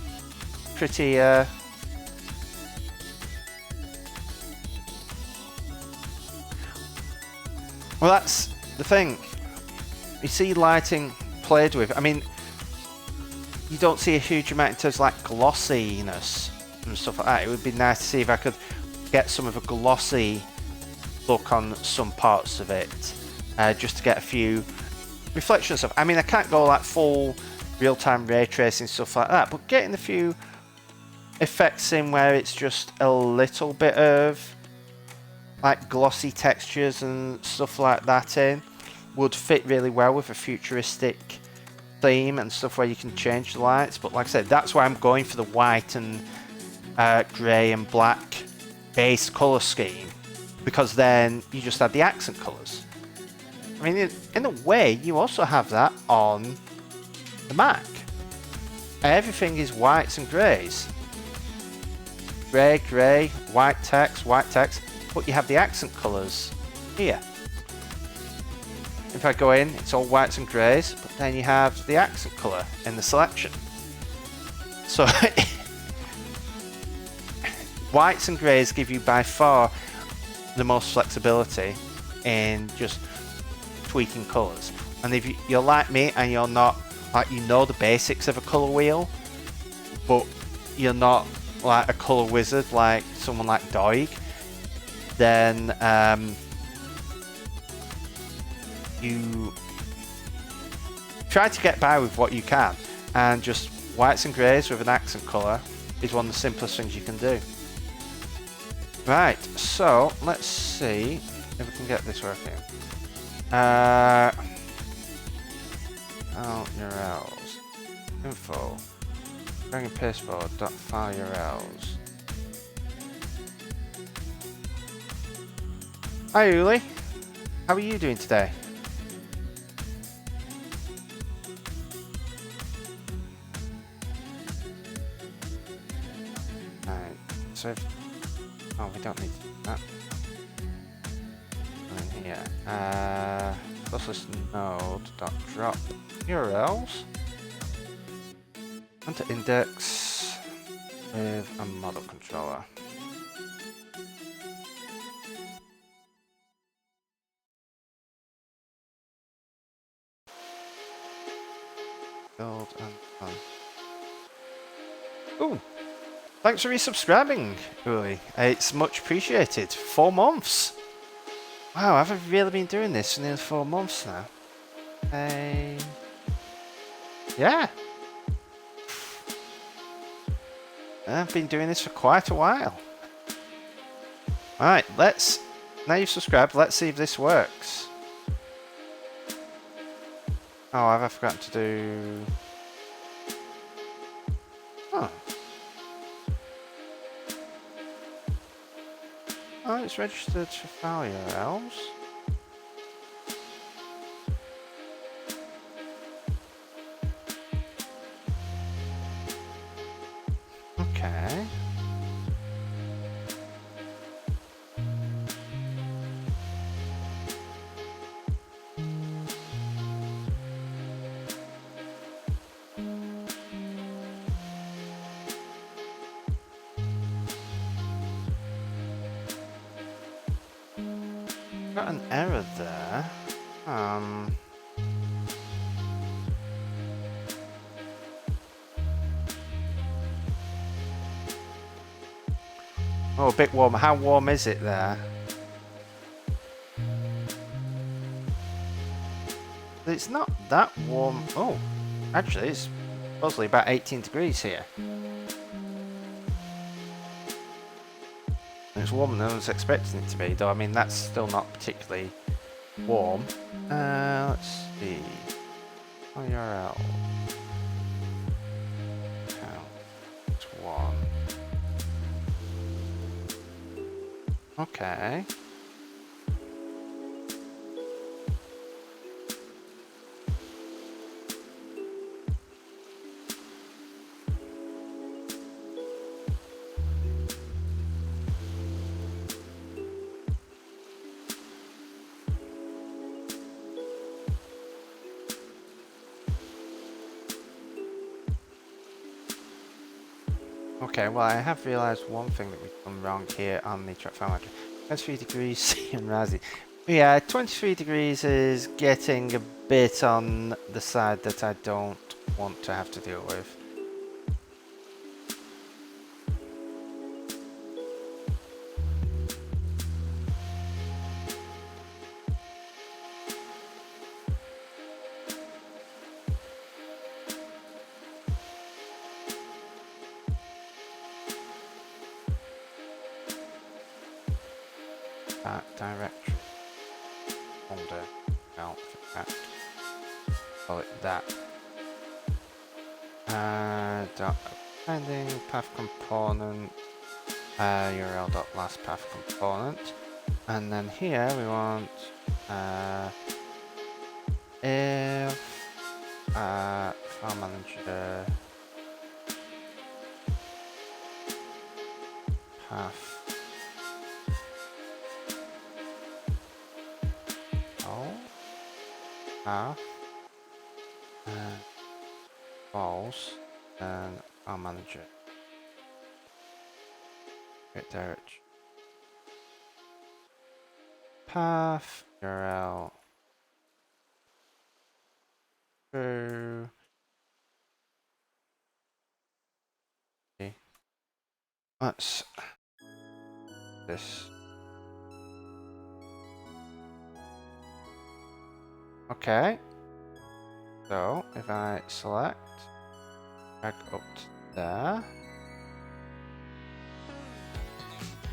pretty well, that's the thing. You see lighting played with. I mean, you don't see a huge amount in terms of like glossiness and stuff like that. It would be nice to see if I could get some of a glossy look on some parts of it, just to get a few reflections of. I mean, I can't go like full real-time ray tracing stuff like that, but getting a few effects in where it's just a little bit of like glossy textures and stuff like that in, would fit really well with a futuristic theme and stuff where you can change the lights. But like I said, that's why I'm going for the white and grey and black base colour scheme, because then you just add the accent colours. I mean, in a way, you also have that on the Mac. Everything is whites and greys. Grey, grey, white text, but you have the accent colours here. If I go in, it's all whites and greys, but then you have the accent colour in the selection. So whites and greys give you by far the most flexibility in just tweaking colours. And if you're like me and you're not, like, you know the basics of a colour wheel, but you're not like a colour wizard like someone like Doig, then you try to get by with what you can, and just whites and greys with an accent colour is one of the simplest things you can do. Right, so let's see if we can get this working. URLs, info, bring and pasteboard, .file URLs. Hi Uli, how are you doing today? Right, so if, oh, we don't need to do that. And here, closest node .drop URLs and to index with a model controller. Build and run. Ooh, thanks for resubscribing, Uli. It's much appreciated. 4 months. Wow, have I really been doing this for nearly 4 months now? Yeah. I've been doing this for quite a while. Alright, now you've subscribed, let's see if this works. Oh, have I forgotten to do... Oh. Oh, it's registered for file URLs. Okay. Got an error there. Oh, a bit warm. How warm is it there? It's not that warm. Oh, actually, it's supposedly about 18 degrees here. It's warmer than I was expecting it to be, though. I mean, that's still not particularly warm. Let's see. URL. It's 1. Okay. Okay, well, I have realised one thing that we've done wrong here on the track file manager. 23 degrees C and Razzie. Yeah, 23 degrees is getting a bit on the side that I don't want to have to deal with. Directory folder. I'll call it that. Finding path component, URL.last path component, and then here we want if file manager path path false, and file manager get directory path URL true. Okay. Let's this. Okay. So if I select, drag up to there.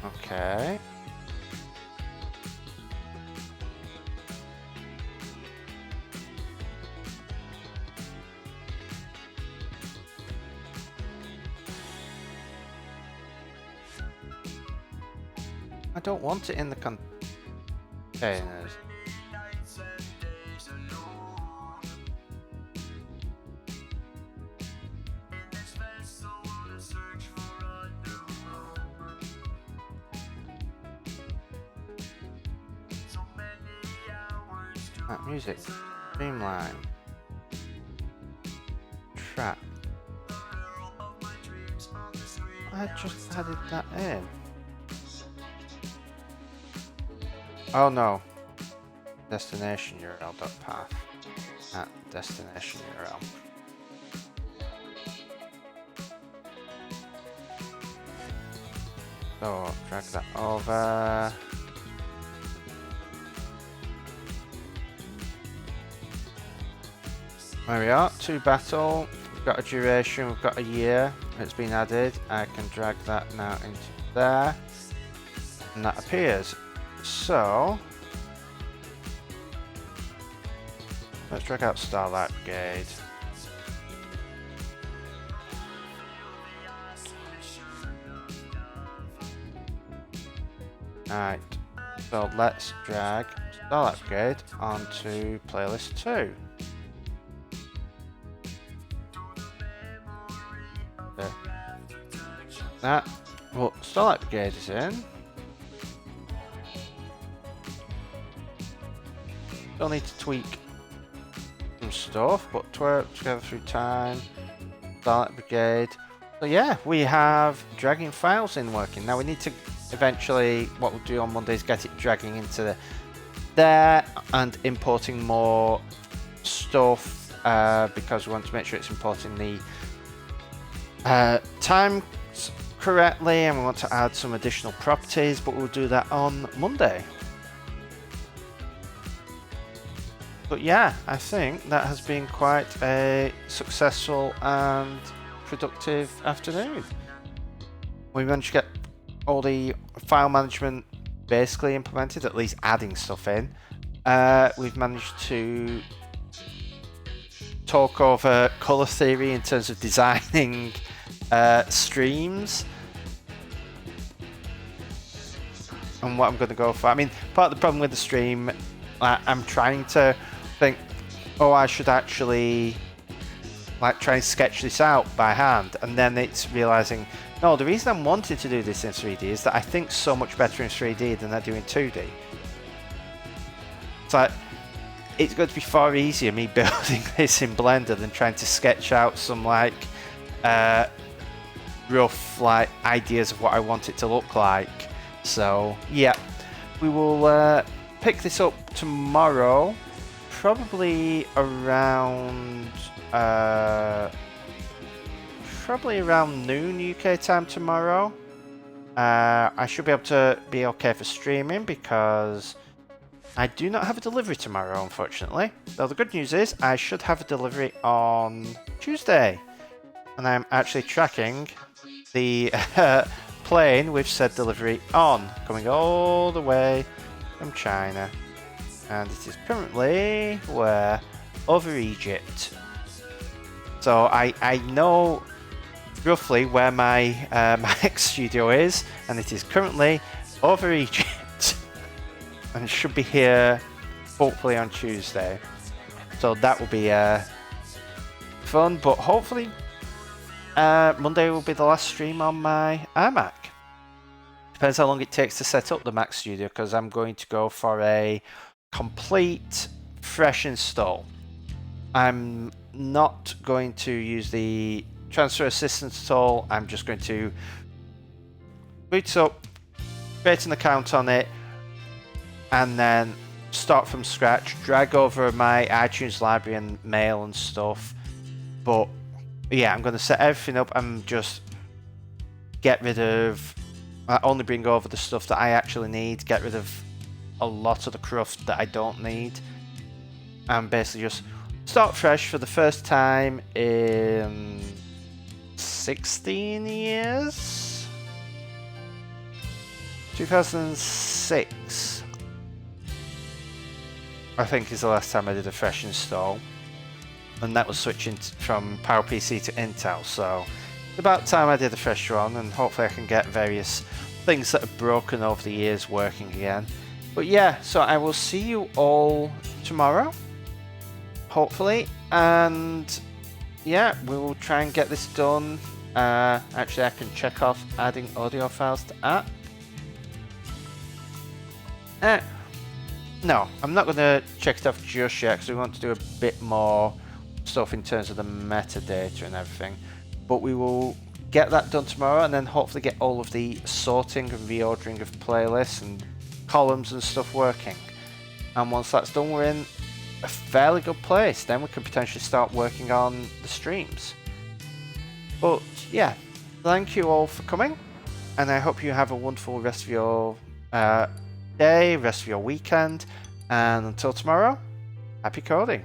Okay. I don't want it in the containers. Music, Streamline, track. I just added that in. Oh no. Destination URL.path at destination URL. So drag that over. There we are, 2 battle, we've got a duration, we've got a year, it's been added. I can drag that now into there, and that appears. So, let's drag out Starlight Brigade. Alright, so let's drag Starlight Brigade onto playlist 2. That, well, Starlight Brigade is in. Still need to tweak some stuff, but work together through time. Starlight Brigade. So yeah, we have dragging files in working. Now we need to eventually, what we'll do on Monday is get it dragging into there and importing more stuff because we want to make sure it's importing the time correctly, and we want to add some additional properties, but we'll do that on Monday. But yeah, I think that has been quite a successful and productive afternoon. We managed to get all the file management basically implemented, at least adding stuff in. We've managed to talk over color theory in terms of designing streams and what I'm going to go for. I mean, part of the problem with the stream, I'm trying to think, oh, I should actually like try and sketch this out by hand, and then it's realizing, no, the reason I'm wanting to do this in 3D is that I think so much better in 3D than I do in 2D. It's like, it's going to be far easier me building this in Blender than trying to sketch out some like rough like ideas of what I want it to look like. So yeah, we will pick this up tomorrow, probably around noon UK time tomorrow. I should be able to be okay for streaming because I do not have a delivery tomorrow, unfortunately. Though the good news is I should have a delivery on Tuesday, and I'm actually tracking the plane with said delivery on, coming all the way from China. and it is currently where? Over Egypt. So I know roughly where my Mac studio is, and it is currently over Egypt, and it should be here hopefully on Tuesday. So that will be fun, but hopefully Monday will be the last stream on my iMac. Depends how long it takes to set up the Mac Studio, because I'm going to go for a complete fresh install. I'm not going to use the transfer assistance tool. I'm just going to boot it up, create an account on it, and then start from scratch, drag over my iTunes library and mail and stuff. But yeah, I'm going to set everything up and just get rid of, only bring over the stuff that I actually need, get rid of a lot of the cruft that I don't need, and basically just start fresh for the first time in 16 years? 2006, I think, is the last time I did a fresh install, and that was switching from PowerPC to Intel, so it's about time I did a fresh one, and hopefully I can get various things that are broken over the years working again. But yeah, so I will see you all tomorrow, hopefully, and yeah, we will try and get this done. Actually, I can check off adding audio files to app. No, I'm not going to check it off just yet, because we want to do a bit more stuff in terms of the metadata and everything. But we will get that done tomorrow, and then hopefully get all of the sorting and reordering of playlists and columns and stuff working. And once that's done, we're in a fairly good place. Then we can potentially start working on the streams. But yeah, thank you all for coming, and I hope you have a wonderful rest of your day, rest of your weekend, and until tomorrow, happy coding.